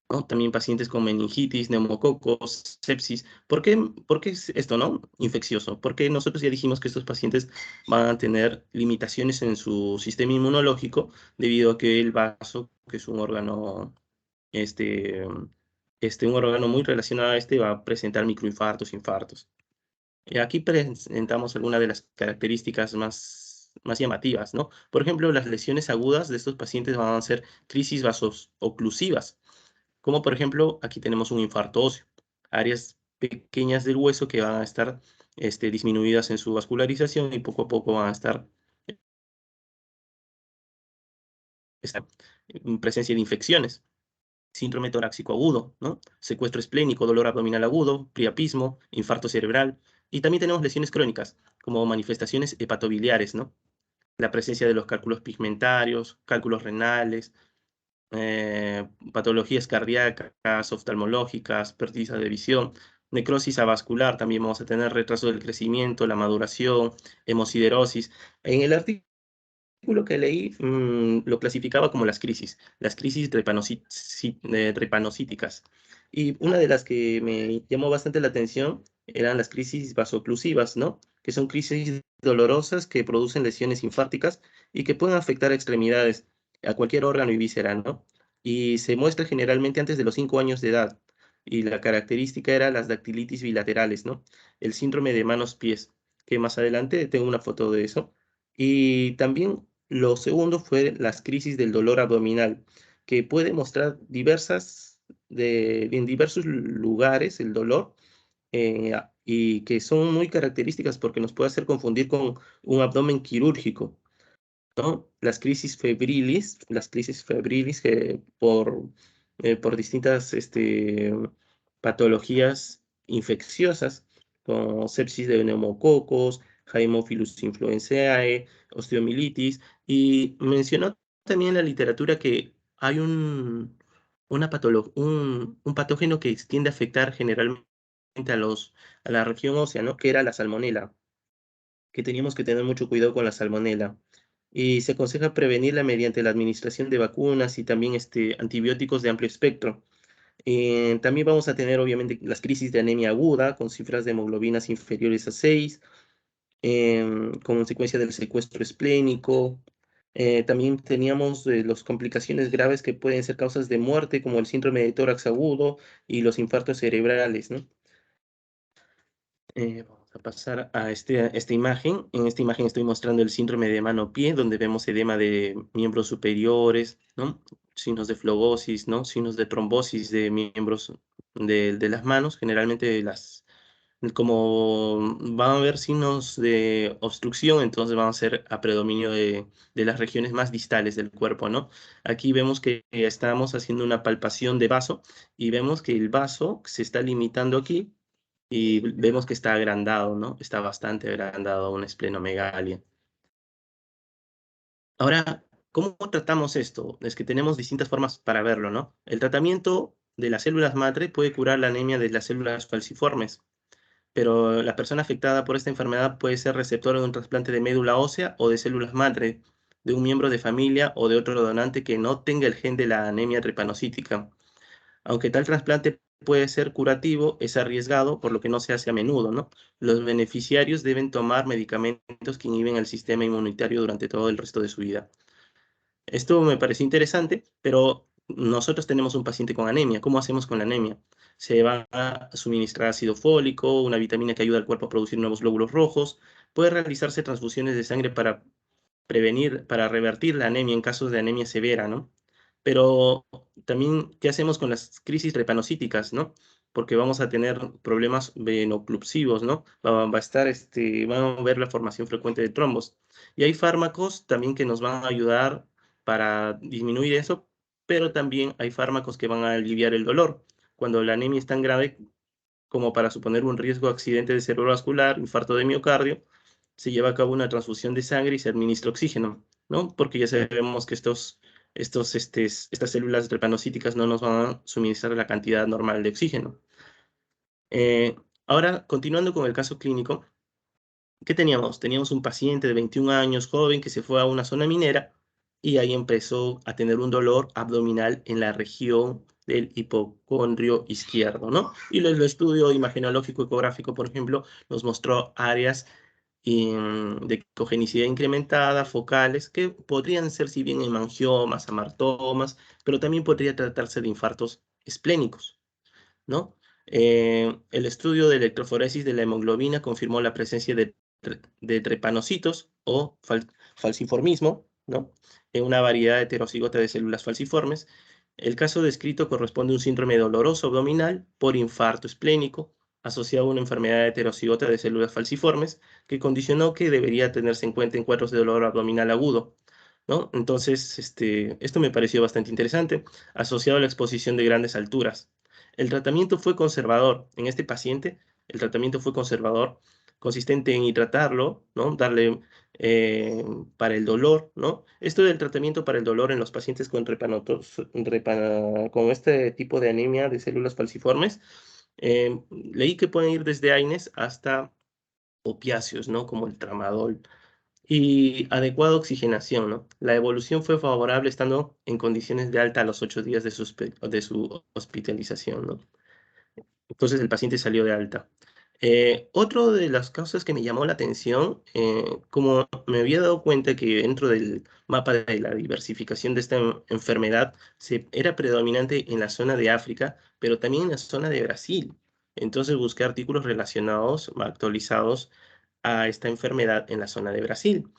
¿no? También pacientes con meningitis, neumococos, sepsis. ¿Por qué es esto, no? Infeccioso. Porque nosotros ya dijimos que estos pacientes van a tener limitaciones en su sistema inmunológico debido a que el vaso, que es un órgano, este, un órgano muy relacionado a va a presentar microinfartos, infartos. Aquí presentamos algunas de las características más llamativas, ¿no? Por ejemplo, las lesiones agudas de estos pacientes van a ser crisis vasoclusivas, como por ejemplo, aquí tenemos un infarto óseo, áreas pequeñas del hueso que van a estar disminuidas en su vascularización y poco a poco van a estar en presencia de infecciones. Síndrome torácico agudo, ¿no? Secuestro esplénico, dolor abdominal agudo, priapismo, infarto cerebral. Y también tenemos lesiones crónicas, como manifestaciones hepatobiliares, ¿no? La presencia de los cálculos pigmentarios, cálculos renales, patologías cardíacas, oftalmológicas, pérdida de visión, necrosis avascular, también vamos a tener retraso del crecimiento, la maduración, hemosiderosis. En el artículo que leí lo clasificaba como las crisis drepanocíticas. Y una de las que me llamó bastante la atención eran las crisis vasoclusivas, ¿no? Que son crisis dolorosas que producen lesiones infárticas y que pueden afectar a extremidades, a cualquier órgano y víscera, ¿no? Y se muestra generalmente antes de los 5 años de edad. y la característica era las dactilitis bilaterales, ¿no? El síndrome de manos-pies, que más adelante tengo una foto de eso. Y también lo segundo fue las crisis del dolor abdominal, que puede mostrar en diversos lugares el dolor, y que son muy características porque nos puede hacer confundir con un abdomen quirúrgico, ¿no? Las crisis febrilis que por distintas patologías infecciosas, como sepsis de neumococos, Haemophilus influenzae, osteomielitis, y mencionó también en la literatura que hay un patógeno que tiende a afectar generalmente a la región ósea, ¿no? Que era la salmonela, que teníamos que tener mucho cuidado con la salmonela. Y se aconseja prevenirla mediante la administración de vacunas y también antibióticos de amplio espectro. También vamos a tener, obviamente, las crisis de anemia aguda, con cifras de hemoglobinas inferiores a 6, como consecuencia del secuestro esplénico. También teníamos las complicaciones graves que pueden ser causas de muerte, como el síndrome de tórax agudo y los infartos cerebrales, ¿no? Vamos a pasar a esta imagen. En esta imagen estoy mostrando el síndrome de mano-pie, donde vemos edema de miembros superiores, ¿no? Signos de flebosis, ¿no? Signos de trombosis de miembros de las manos. Generalmente como van a haber signos de obstrucción, entonces van a ser a predominio de las regiones más distales del cuerpo, ¿no? Aquí vemos que estamos haciendo una palpación de vaso y vemos que el vaso se está limitando aquí y vemos que está agrandado, ¿no? Está bastante agrandado, una esplenomegalia. Ahora, ¿cómo tratamos esto? Es que tenemos distintas formas para verlo, ¿no? El tratamiento de las células madre puede curar la anemia de las células falciformes, pero la persona afectada por esta enfermedad puede ser receptora de un trasplante de médula ósea o de células madre de un miembro de familia o de otro donante que no tenga el gen de la anemia tripanocítica. Aunque tal trasplante puede ser curativo, es arriesgado, por lo que no se hace a menudo, ¿no? Los beneficiarios deben tomar medicamentos que inhiben el sistema inmunitario durante todo el resto de su vida. Esto me pareció interesante, pero nosotros tenemos un paciente con anemia. ¿Cómo hacemos con la anemia? Se va a suministrar ácido fólico, una vitamina que ayuda al cuerpo a producir nuevos glóbulos rojos. Puede realizarse transfusiones de sangre para para revertir la anemia en casos de anemia severa, ¿no? Pero también, ¿qué hacemos con las crisis repanocíticas, no? Porque vamos a tener problemas venoclusivos, ¿no? Va a estar, van a ver la formación frecuente de trombos. Y hay fármacos también que nos van a ayudar para disminuir eso, pero también hay fármacos que van a aliviar el dolor. Cuando la anemia es tan grave como para suponer un riesgo de accidente de cerebrovascular, infarto de miocardio, se lleva a cabo una transfusión de sangre y se administra oxígeno, ¿no? Porque ya sabemos que estas células drepanocíticas no nos van a suministrar la cantidad normal de oxígeno. Ahora, continuando con el caso clínico, ¿qué teníamos? Teníamos un paciente de 21 años, joven, que se fue a una zona minera y ahí empezó a tener un dolor abdominal en la región del hipocondrio izquierdo, ¿no? Y el estudio imagenológico ecográfico, por ejemplo, nos mostró áreas de ecogenicidad incrementada, focales, que podrían ser si bien hemangiomas, amartomas, pero también podría tratarse de infartos esplénicos, ¿no? El estudio de electroforesis de la hemoglobina confirmó la presencia de trepanocitos o falciformismo, ¿no? En una variedad heterocigota de células falciformes. El caso descrito corresponde a un síndrome doloroso abdominal por infarto esplénico asociado a una enfermedad heterocigota de células falciformes que condicionó que debería tenerse en cuenta en cuadros de dolor abdominal agudo, ¿no? Entonces, esto me pareció bastante interesante, asociado a la exposición de grandes alturas. El tratamiento fue conservador. En este paciente, el tratamiento fue conservador, consistente en hidratarlo, ¿no? Darle para el dolor, ¿no? Esto del tratamiento para el dolor en los pacientes con este tipo de anemia de células falciformes, leí que pueden ir desde AINES hasta opiáceos, ¿no? Como el tramadol. Y adecuada oxigenación, ¿no? La evolución fue favorable estando en condiciones de alta a los 8 días de su hospitalización, ¿no? Entonces el paciente salió de alta. Otro de las causas que me llamó la atención, como me había dado cuenta que dentro del mapa de la diversificación de esta enfermedad era predominante en la zona de África, pero también en la zona de Brasil. Entonces busqué artículos relacionados, actualizados a esta enfermedad en la zona de Brasil.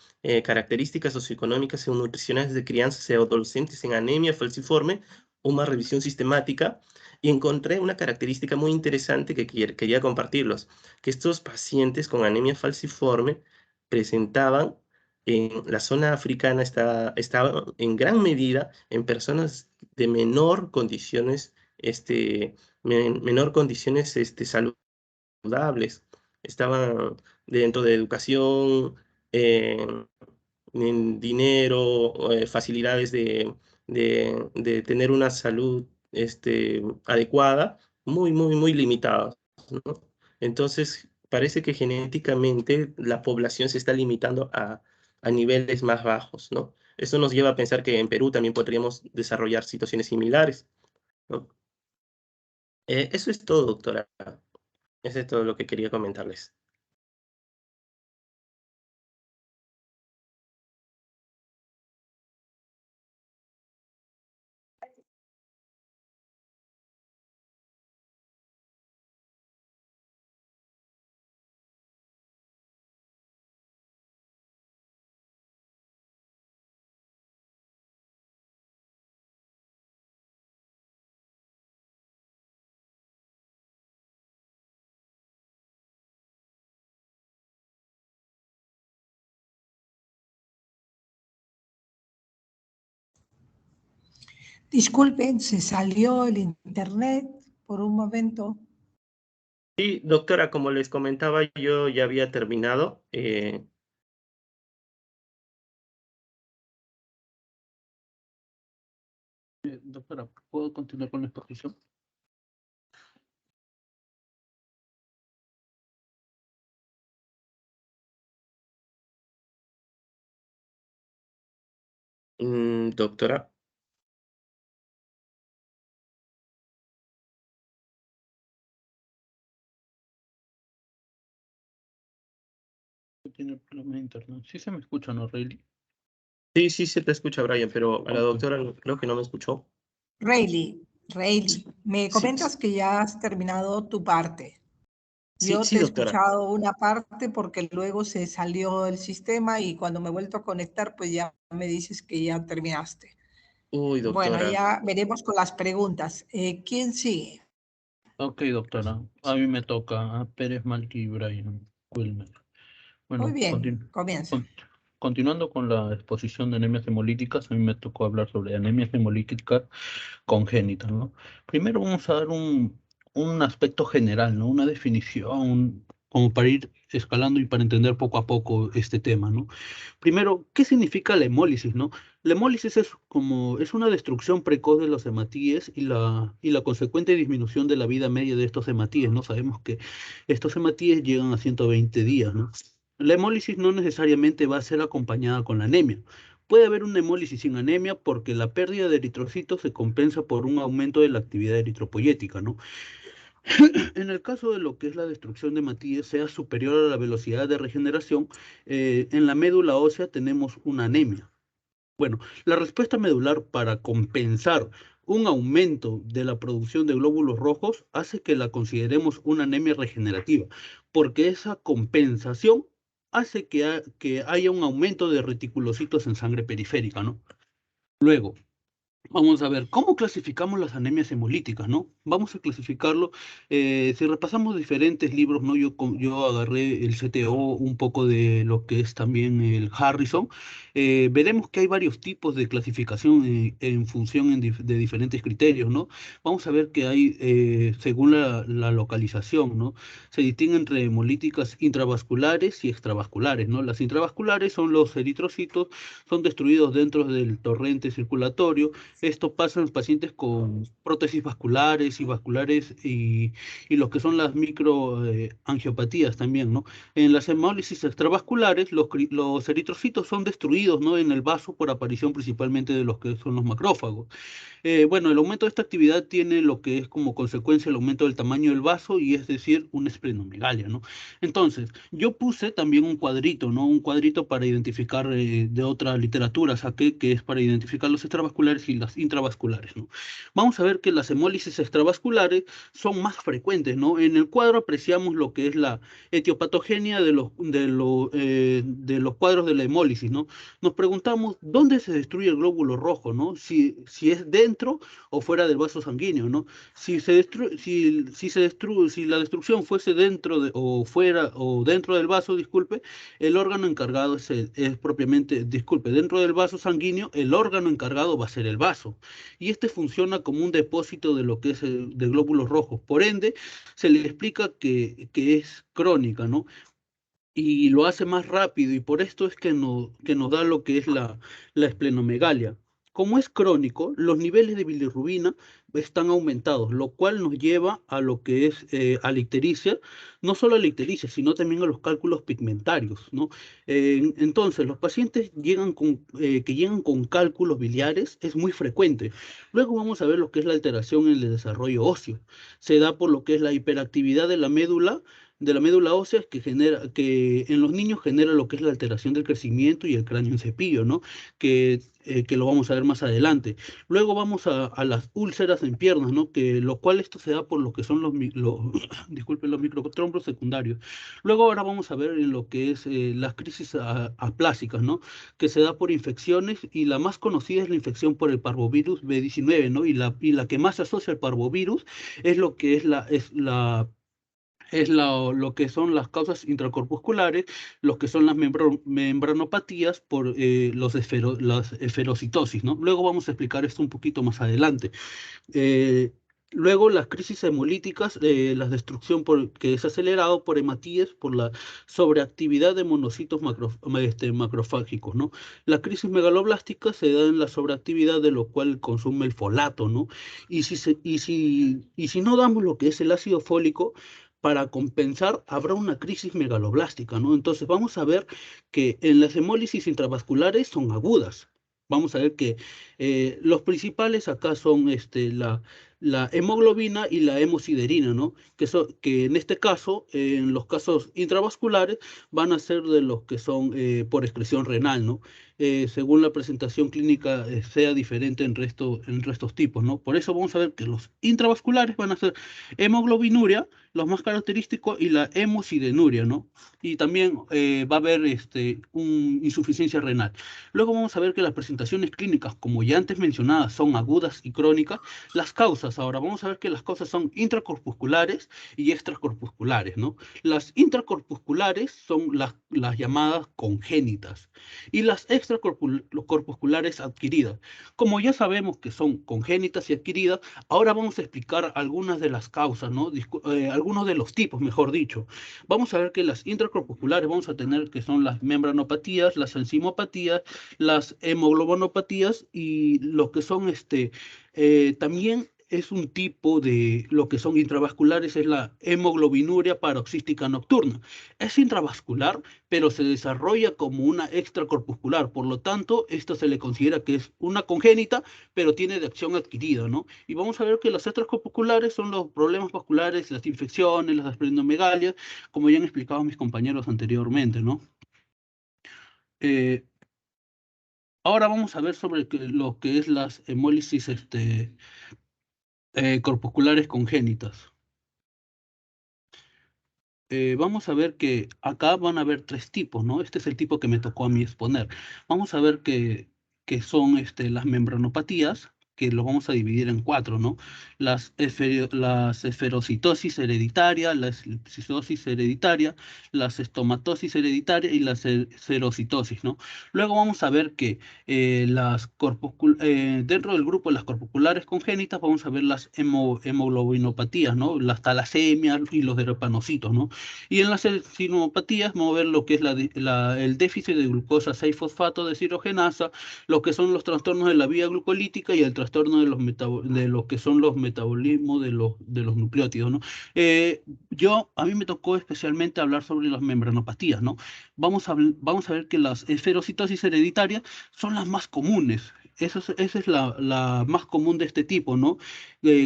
Características socioeconómicas y nutricionales de crianzas y adolescentes en anemia falciforme, una revisión sistemática, y encontré una característica muy interesante que quería compartirlos, que estos pacientes con anemia falciforme presentaban en la zona africana, estaban en gran medida en personas de menor condiciones, menor condiciones saludables. Estaban dentro de educación, eh, en dinero, facilidades de tener una salud adecuada, muy, muy, muy limitadas, ¿no? Entonces, parece que genéticamente la población se está limitando a niveles más bajos, ¿no? Eso nos lleva a pensar que en Perú también podríamos desarrollar situaciones similares, ¿no? Eso es todo, doctora. Eso es todo lo que quería comentarles. Disculpen, se salió el internet por un momento. Sí, doctora, como les comentaba, yo ya había terminado. Doctora, ¿puedo continuar con la exposición? Doctora. Tiene problema de internet. Sí se me escucha, ¿no, Rayleigh? Sí, sí se te escucha, Brian, pero a la Ok. doctora creo que no me escuchó. Rayleigh, me Sí, comentas que ya has terminado tu parte. sí, Yo sí, te he doctora. escuchado una parte porque luego se salió el sistema y cuando me he vuelto a conectar, pues ya me dices que ya terminaste. Uy, Bueno, doctora. ya veremos con las preguntas. ¿Quién sigue? Ok, doctora. A mí me toca a Pérez Malqui y Brian Wilmer. Muy Bueno, bien, comienza. continuando con la exposición de anemias hemolíticas, a mí me tocó hablar sobre anemias hemolíticas congénitas, ¿no? Primero vamos a dar un aspecto general, ¿no? Una definición, como para ir escalando y para entender poco a poco este tema, ¿no? Primero, ¿qué significa la hemólisis, no? La hemólisis es una destrucción precoz de los hematíes y la consecuente disminución de la vida media de estos hematíes, ¿no? Sabemos que estos hematíes llegan a 120 días, ¿no? La hemólisis no necesariamente va a ser acompañada con la anemia. Puede haber una hemólisis sin anemia porque la pérdida de eritrocitos se compensa por un aumento de la actividad eritropoyética, ¿no? En el caso de lo que es la destrucción de hematíes sea superior a la velocidad de regeneración, en la médula ósea tenemos una anemia. Bueno, la respuesta medular para compensar un aumento de la producción de glóbulos rojos hace que la consideremos una anemia regenerativa, porque esa compensación hace que haya un aumento de reticulocitos en sangre periférica, ¿no? Luego, vamos a ver, ¿cómo clasificamos las anemias hemolíticas, no? Vamos a clasificarlo, si repasamos diferentes libros, ¿no? Yo agarré el CTO, un poco de lo que es también el Harrison, veremos que hay varios tipos de clasificación en función de diferentes criterios, ¿no? Vamos a ver que hay, según la localización, ¿no? Se distinguen entre hemolíticas intravasculares y extravasculares, ¿no? Las intravasculares son los eritrocitos, son destruidos dentro del torrente circulatorio, Esto pasa en pacientes con prótesis vasculares y lo que son las microangiopatías también, ¿no? En las hemólisis extravasculares, los eritrocitos son destruidos, ¿no?, en el vaso por aparición principalmente de los que son los macrófagos. Bueno, el aumento de esta actividad tiene lo que es como consecuencia el aumento del tamaño del vaso y es decir, una esplenomegalia, ¿no? Entonces, yo puse también un cuadrito, ¿no? Un cuadrito para identificar de otra literatura, saqué que es para identificar los extravasculares y las intravasculares, ¿no? Vamos a ver que las hemólisis extravasculares son más frecuentes, ¿no? En el cuadro apreciamos lo que es la etiopatogenia de los cuadros de la hemólisis, ¿no? Nos preguntamos dónde se destruye el glóbulo rojo, ¿no? Si es dentro o fuera del vaso sanguíneo, ¿no? Si la destrucción fuese o fuera o dentro del vaso, disculpe, el órgano encargado es propiamente, disculpe, dentro del vaso sanguíneo, el órgano encargado va a ser el vaso. Y este funciona como un depósito de lo que es de glóbulos rojos. Por ende, se le explica que es crónica, ¿no? Y lo hace más rápido y por esto es que nos da lo que es la esplenomegalia. Como es crónico, los niveles de bilirrubina están aumentados, lo cual nos lleva a lo que es a la ictericia, no solo a la ictericia, sino también a los cálculos pigmentarios, ¿no? Entonces, los pacientes que llegan con cálculos biliares es muy frecuente. Luego vamos a ver lo que es la alteración en el desarrollo óseo. Se da por lo que es la hiperactividad de la médula ósea que en los niños genera lo que es la alteración del crecimiento y el cráneo en cepillo, ¿no? Que lo vamos a ver más adelante. Luego vamos a las úlceras en piernas, ¿no? Lo cual esto se da por lo que son disculpen, los microtrombos secundarios. Luego ahora vamos a ver en lo que es las crisis aplásicas, ¿no? Que se da por infecciones y la más conocida es la infección por el parvovirus B19, ¿no? Y la que más se asocia al parvovirus es lo que lo que son las causas intracorpusculares, lo que son las membranopatías por las esferocitosis, ¿no? Luego vamos a explicar esto un poquito más adelante. Eh, Luego las crisis hemolíticas, la destrucción que es acelerado por hematíes, por la sobreactividad de monocitos macrofágicos, ¿no? La crisis megaloblástica se da en la sobreactividad de lo cual consume el folato, ¿no? Y si no damos lo que es el ácido fólico, para compensar habrá una crisis megaloblástica, ¿no? Entonces vamos a ver que en las hemólisis intravasculares son agudas. Vamos a ver que los principales acá son la hemoglobina y la hemosiderina, ¿no? Que en este caso, en los casos intravasculares, van a ser de los que son por excreción renal, ¿no? Según la presentación clínica sea diferente entre estos tipos, ¿no? Por eso vamos a ver que los intravasculares van a ser hemoglobinuria, los más característicos, y la hemosidenuria, ¿no? Y también va a haber insuficiencia renal. Luego vamos a ver que las presentaciones clínicas, como ya antes mencionadas, son agudas y crónicas. Las causas, ahora vamos a ver que las causas son intracorpusculares y extracorpusculares, ¿no? Las intracorpusculares son las llamadas congénitas y las extracorpusculares adquiridas. Como ya sabemos que son congénitas y adquiridas, ahora vamos a explicar algunas de las causas, ¿no? Algunos de los tipos, mejor dicho. Vamos a ver que las intracorpusculares vamos a tener que son las membranopatías, las enzimopatías, las hemoglobinopatías y lo que son también es un tipo de lo que son intravasculares, es la hemoglobinuria paroxística nocturna. Es intravascular, pero se desarrolla como una extracorpuscular. Por lo tanto, esto se le considera que es una congénita, pero tiene de acción adquirida, ¿no? Y vamos a ver que las extracorpusculares son los problemas vasculares, las infecciones, las esplenomegalia, como ya han explicado mis compañeros anteriormente, ¿no? Ahora vamos a ver sobre lo que es las hemólisis corpusculares congénitas. Vamos a ver que acá van a haber tres tipos, ¿no? Este es el tipo que me tocó a mí exponer. Vamos a ver que son las membranopatías, que lo vamos a dividir en cuatro, ¿no? La esferocitosis hereditaria, la cistosis hereditaria, la estomatosis hereditaria y la serocitosis, ¿no? Luego vamos a ver que dentro del grupo de las corpusculares congénitas vamos a ver las hemoglobinopatías, ¿no? Las talasemias y los drepanocitos, ¿no? Y en las enzimopatías vamos a ver lo que es el déficit de glucosa 6-fosfato deshidrogenasa, lo que son los trastornos de la vía glucolítica y el trastorno trastorno de lo que son los metabolismos de los nucleótidos, ¿no? A mí me tocó especialmente hablar sobre las membranopatías, ¿no? Vamos a ver que las esferocitosis hereditarias son las más comunes. Esa es la más común de este tipo, ¿no?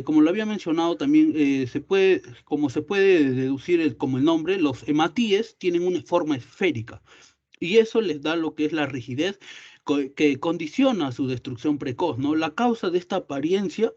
Como lo había mencionado también, como se puede deducir como el nombre, los hematíes tienen una forma esférica y eso les da lo que es la rigidez que condiciona su destrucción precoz, ¿no? La causa de esta apariencia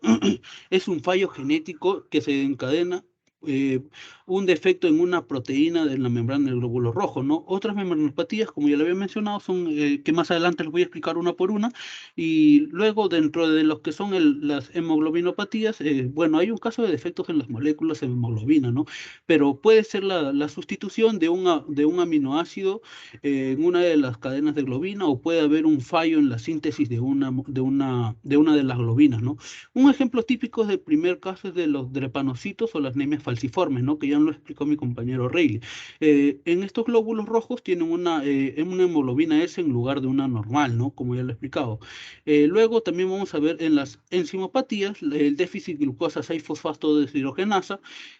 es un fallo genético que se encadena eh, un defecto en una proteína de la membrana del glóbulo rojo, ¿no? Otras membranopatías, como ya lo había mencionado, son que más adelante les voy a explicar una por una, y luego dentro de los que son las hemoglobinopatías, bueno, hay un caso de defectos en las moléculas de hemoglobina, ¿no? Pero puede ser la sustitución de un aminoácido en una de las cadenas de globina, o puede haber un fallo en la síntesis de una de las globinas, ¿no? Un ejemplo típico del primer caso es de los drepanocitos o las nemias falciformes, ¿no? Que ya lo explicó mi compañero Reilly. En estos glóbulos rojos tienen una hemoglobina S en lugar de una normal, ¿no? Como ya lo he explicado. Luego también vamos a ver en las enzimopatías el déficit glucosa 6-fosfato deshidrogenasa,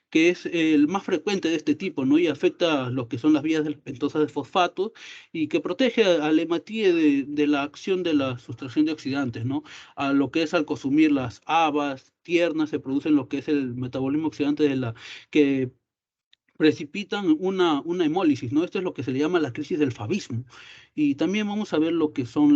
que es el más frecuente de este tipo, ¿no? Y afecta lo que son las vías pentosas de fosfato y que protege al hematíe de la acción de la sustracción de oxidantes, ¿no? A lo que es al consumir las habas tiernas se producen lo que es el metabolismo oxidante que precipitan una hemólisis, ¿no? Esto es lo que se le llama la crisis del favismo. Y también vamos a ver lo que son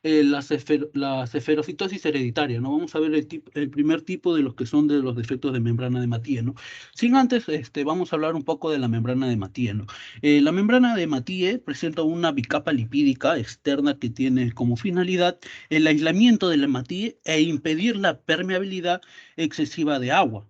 la esferocitosis hereditaria, ¿no? Vamos a ver el primer tipo de los que son de los defectos de membrana de Mathieu, ¿no? Sin antes, vamos a hablar un poco de la membrana de Mathieu, ¿no? La membrana de Mathieu presenta una bicapa lipídica externa que tiene como finalidad el aislamiento del hematíe e impedir la permeabilidad excesiva de agua.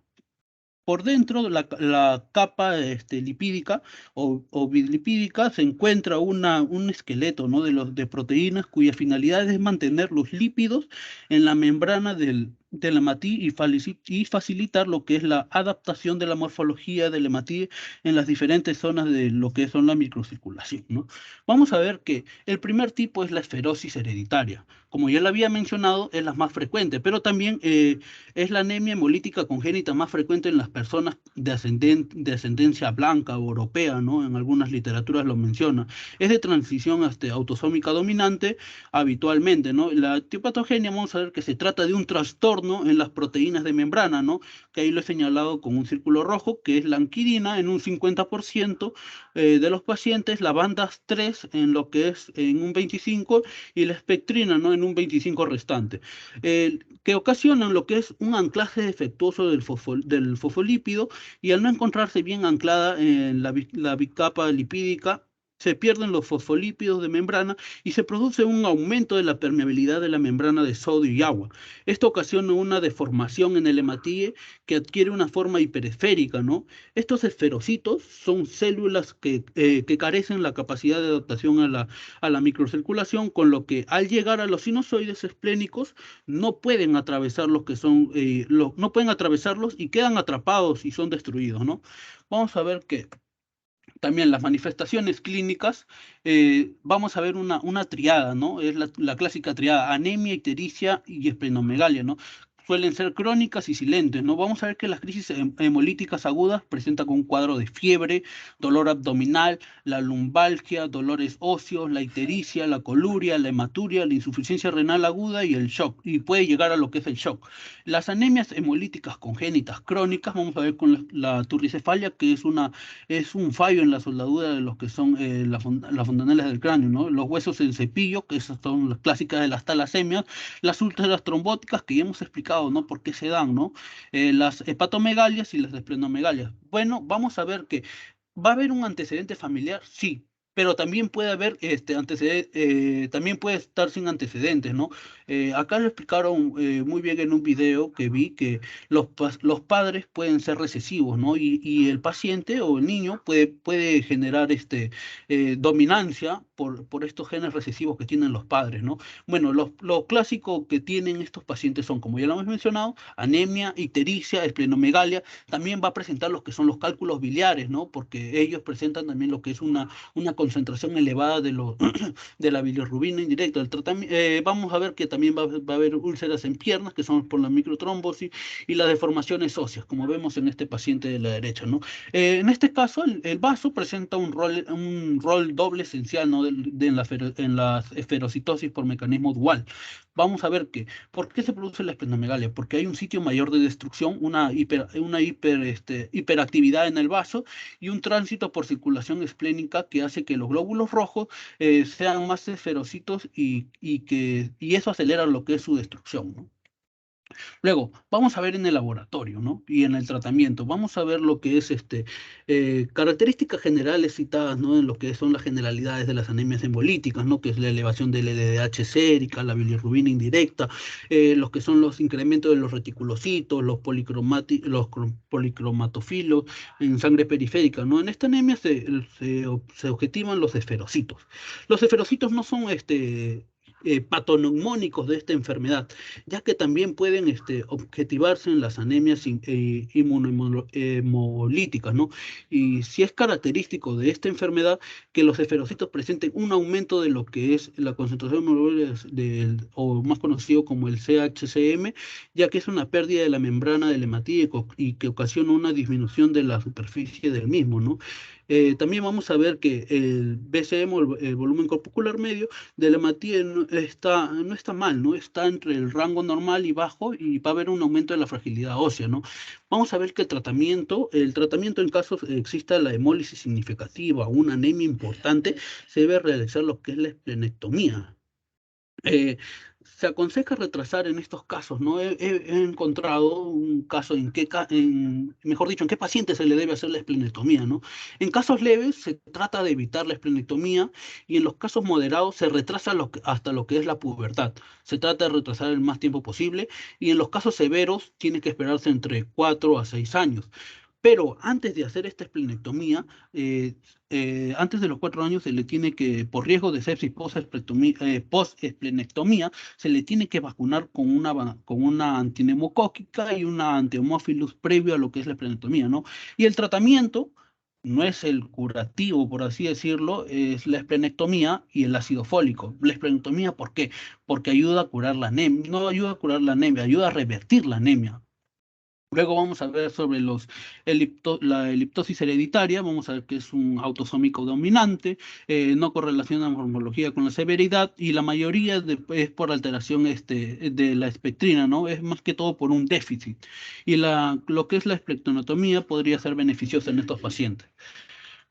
Por dentro de la capa lipídica o bilipídica se encuentra un esqueleto, ¿no? de proteínas cuya finalidad es mantener los lípidos en la membrana del hematí y facilitar lo que es la adaptación de la morfología del hematí en las diferentes zonas de lo que son la microcirculación, ¿no? Vamos a ver que el primer tipo es la esferosis hereditaria. Como ya lo había mencionado, es la más frecuente, pero también es la anemia hemolítica congénita más frecuente en las personas de ascendencia blanca o europea, ¿no? En algunas literaturas lo menciona. Es de transición autosómica dominante habitualmente, ¿no? La etiopatogenia, vamos a ver que se trata de un trastorno en las proteínas de membrana, ¿no? Que ahí lo he señalado con un círculo rojo, que es la anquidina en un 50% de los pacientes, la bandas 3 en lo que es en un 25% y la espectrina, ¿no? En un 25% restante, que ocasionan lo que es un anclaje defectuoso del fosfolípido, y al no encontrarse bien anclada en la bicapa lipídica, se pierden los fosfolípidos de membrana y se produce un aumento de la permeabilidad de la membrana de sodio y agua. Esto ocasiona una deformación en el hematíe que adquiere una forma hiperesférica, ¿no? Estos esferocitos son células que carecen la capacidad de adaptación a la microcirculación, con lo que al llegar a los sinusoides esplénicos no pueden atravesar no pueden atravesarlos y quedan atrapados y son destruidos, ¿no? Vamos a ver que también las manifestaciones clínicas, vamos a ver una triada, ¿no? Es la clásica triada: anemia, ictericia y esplenomegalia, ¿no? Suelen ser crónicas y silentes, ¿no? Vamos a ver que las crisis hemolíticas agudas presentan con un cuadro de fiebre, dolor abdominal, la lumbalgia, dolores óseos, la ictericia, la coluria, la hematuria, la insuficiencia renal aguda y el shock, y puede llegar a lo que es el shock. Las anemias hemolíticas congénitas crónicas, vamos a ver con la turricefalia, que es un fallo en la soldadura de los que son las fontanelas del cráneo, ¿no? Los huesos en cepillo, que esas son las clásicas de las talasemias, las úlceras trombóticas, que ya hemos explicado, ¿no? Por qué se dan, ¿no? Las hepatomegalias y las esplenomegalías. Bueno, vamos a ver que va a haber un antecedente familiar, sí, pero también puede haber también puede estar sin antecedentes, ¿no? Acá lo explicaron muy bien en un video que vi, que los padres pueden ser recesivos, ¿no? Y el paciente o el niño puede generar dominancia por estos genes recesivos que tienen los padres, ¿no? Bueno, lo clásico que tienen estos pacientes son, como ya lo hemos mencionado, anemia, ictericia, esplenomegalia. También va a presentar los que son los cálculos biliares, ¿no? Porque ellos presentan también lo que es una concentración elevada de la bilirrubina indirecta. Vamos a ver que también va a haber úlceras en piernas, que son por la microtrombosis, y las deformaciones óseas, como vemos en este paciente de la derecha, ¿no? En este caso, el vaso presenta un rol doble esencial, ¿no? En la esferocitosis por mecanismo dual. Vamos a ver ¿por qué se produce la esplenomegalia? Porque hay un sitio mayor de destrucción, una hiperactividad en el vaso y un tránsito por circulación esplénica que hace que los glóbulos rojos sean más esferocitos y eso acelera lo que es su destrucción, ¿no? Luego, vamos a ver en el laboratorio, ¿no? Y en el tratamiento, vamos a ver lo que es características generales citadas, ¿no? En lo que son las generalidades de las anemias hemolíticas, ¿no? Que es la elevación del LDH sérica, la bilirrubina indirecta, los que son los incrementos de los reticulocitos, los policromatofilos en sangre periférica, ¿no? En esta anemia se objetivan los esferocitos. Los esferocitos no son patoneumónicos de esta enfermedad, ya que también pueden objetivarse en las anemias inmunohemolíticas, ¿no? Y si es característico de esta enfermedad que los esferocitos presenten un aumento de lo que es la concentración o más conocido como el CHCM, ya que es una pérdida de la membrana del hematídico y que ocasiona una disminución de la superficie del mismo, ¿no? También vamos a ver que el BCM, o el volumen corpuscular medio, de la hematía no está mal, ¿no? Está entre el rango normal y bajo y va a haber un aumento de la fragilidad ósea, ¿no? Vamos a ver que el tratamiento en casos exista la hemólisis significativa o una anemia importante, se debe realizar lo que es la esplenectomía. Se aconseja retrasar en estos casos, ¿no? He encontrado un caso mejor dicho, en qué paciente se le debe hacer la esplenectomía, ¿no? En casos leves se trata de evitar la esplenectomía y en los casos moderados se retrasa hasta lo que es la pubertad. Se trata de retrasar el más tiempo posible y en los casos severos tiene que esperarse entre 4 a 6 años. Pero antes de hacer esta esplenectomía, antes de los 4 años se le tiene que, por riesgo de sepsis post-esplenectomía, se le tiene que vacunar con una antineumocócica y una antihemophilus previo a lo que es la esplenectomía, ¿no? Y el tratamiento no es el curativo, por así decirlo, es la esplenectomía y el ácido fólico. La esplenectomía, ¿por qué? Porque ayuda a curar la anemia, no ayuda a curar la anemia, ayuda a revertir la anemia. Luego vamos a ver sobre la eliptosis hereditaria, vamos a ver que es un autosómico dominante, no correlaciona morfología con la severidad y la mayoría es por alteración de la espectrina, ¿no? Es más que todo por un déficit. Y lo que es la esplectronotomía podría ser beneficiosa en estos pacientes.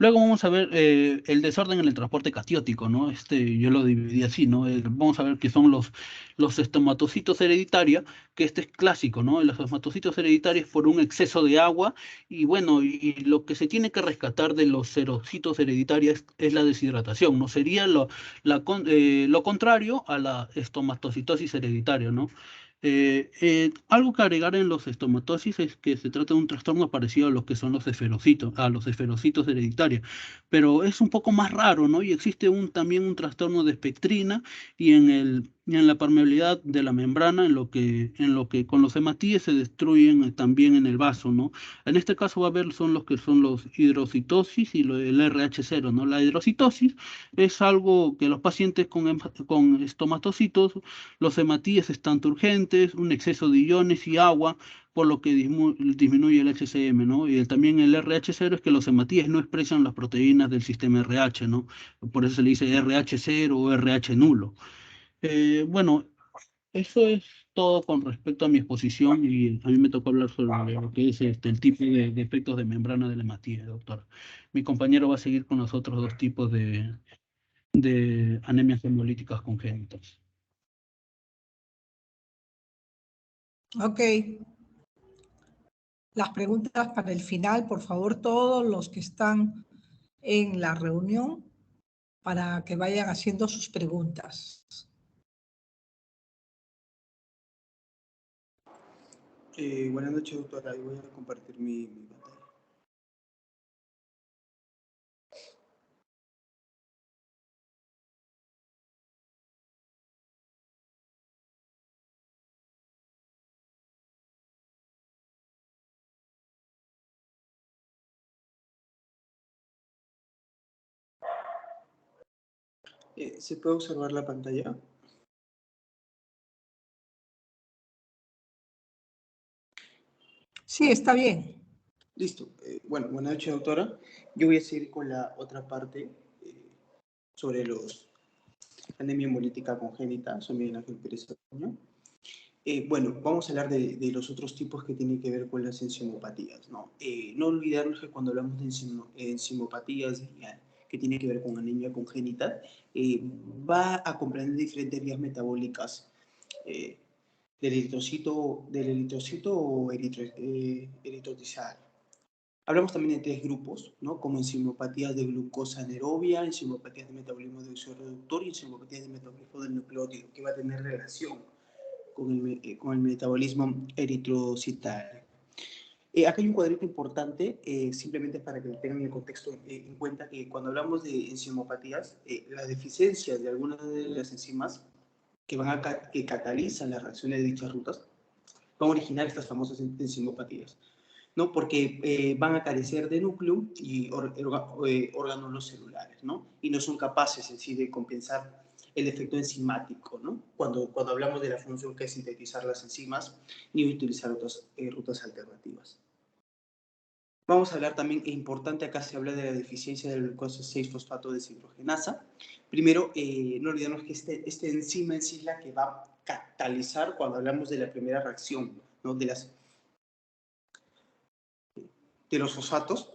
Luego vamos a ver el desorden en el transporte catiótico, ¿no? Yo lo dividí así, ¿no? Vamos a ver que son los estomatocitos hereditarios, que este es clásico, ¿no? Los estomatocitos hereditarios por un exceso de agua y bueno, y lo que se tiene que rescatar de los serocitos hereditarios es la deshidratación, ¿no? Sería lo contrario a la estomatocitosis hereditaria, ¿no? Algo que agregar en los estomatosis es que se trata de un trastorno parecido a lo que son a los esferocitos hereditarios, pero es un poco más raro, ¿no? Y existe también un trastorno de espectrina y en la permeabilidad de la membrana, en lo que con los hematíes se destruyen también en el vaso, ¿no? En este caso va a haber son los hidrocitosis y el RH0, ¿no? La hidrocitosis es algo que los pacientes con estomatocitos, los hematíes están turgentes, un exceso de iones y agua, por lo que disminuye el HCM, ¿no? Y también el RH0 es que los hematíes no expresan las proteínas del sistema RH, ¿no? Por eso se le dice RH0 o RH nulo. Bueno, eso es todo con respecto a mi exposición y a mí me tocó hablar sobre lo que es el tipo de efectos de membrana de la hematía, doctora. Mi compañero va a seguir con los otros dos tipos de anemias hemolíticas congénitas. Ok. Las preguntas para el final, por favor, todos los que están en la reunión, para que vayan haciendo sus preguntas. Buenas noches, doctora. Voy a compartir mi pantalla. ¿Se puede observar la pantalla? Sí, está bien. Listo. Bueno, buenas noches, doctora. Yo voy a seguir con la otra parte sobre los anemia hemolítica congénita. Soy Miguel Ángel Pérez Acuña. Bueno, vamos a hablar de los otros tipos que tienen que ver con las enzimopatías, ¿no? No olvidarnos que cuando hablamos de enzimopatías que tienen que ver con anemia congénita, va a comprender diferentes vías metabólicas del eritrocito o eritrotizal. Hablamos también de tres grupos, ¿no? Como enzimopatías de glucosa anaerobia, enzimopatías de metabolismo de óxido reductor y enzimopatías de metabolismo del nucleótido, que va a tener relación con el metabolismo eritrocitario. Acá hay un cuadrito importante, simplemente para que tengan el contexto en cuenta, que cuando hablamos de enzimopatías, las deficiencias de algunas de las enzimas que catalizan las reacciones de dichas rutas van a originar estas famosas enzimopatías, ¿no? Porque van a carecer de núcleo y órganos celulares, ¿no? Y no son capaces en sí de compensar el efecto enzimático, ¿no? Cuando hablamos de la función que es sintetizar las enzimas y utilizar otras rutas alternativas. Vamos a hablar también, es importante, acá se habla de la deficiencia del glucosa 6-fosfato deshidrogenasa. Primero, no olvidemos que este enzima en sí es la que va a catalizar cuando hablamos de la primera reacción, ¿no? de los fosfatos.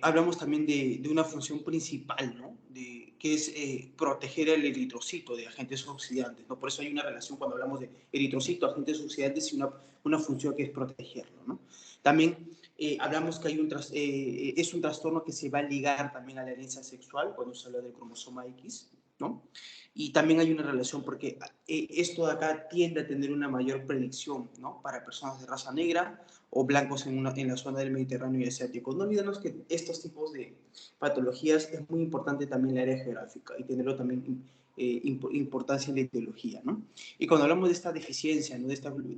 Hablamos también de una función principal, ¿no? Que es proteger el eritrocito de agentes oxidantes, ¿no? Por eso hay una relación cuando hablamos de eritrocito, agentes oxidantes y una función que es protegerlo, ¿no? También hablamos que es un trastorno que se va a ligar también a la herencia sexual cuando se habla del cromosoma X, ¿no? Y también hay una relación porque esto de acá tiende a tener una mayor predicción, ¿no? Para personas de raza negra o blancos en la zona del Mediterráneo y Asiático. No olvidemos que estos tipos de patologías es muy importante también la área geográfica y tenerlo también importancia en la etiología, ¿no? Y cuando hablamos de esta deficiencia, ¿no? de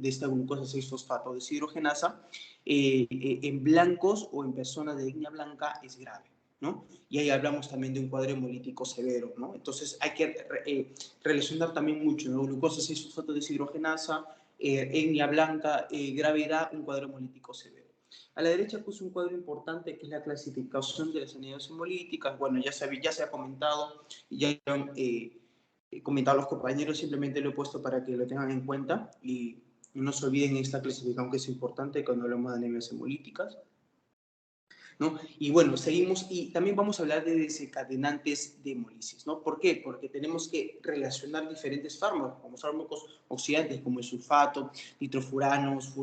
esta glucosa 6-fosfato deshidrogenasa, en blancos o en personas de etnia blanca es grave, ¿no? Y ahí hablamos también de un cuadro hemolítico severo, ¿no? Entonces hay que relacionar también mucho, ¿no? Glucosa 6-fosfato deshidrogenasa, etnia blanca, gravedad, un cuadro hemolítico severo. A la derecha puse un cuadro importante que es la clasificación de las unidades hemolíticas. Bueno, ya se ha comentado, ya han comentado los compañeros, simplemente lo he puesto para que lo tengan en cuenta y no se olviden esta clasificación que es importante cuando hablamos de anemias hemolíticas, ¿no? Y bueno, seguimos y también vamos a hablar de desencadenantes de hemólisis, ¿no? ¿Por qué? Porque tenemos que relacionar diferentes fármacos, como fármacos oxidantes como el sulfato, nitrofuranos,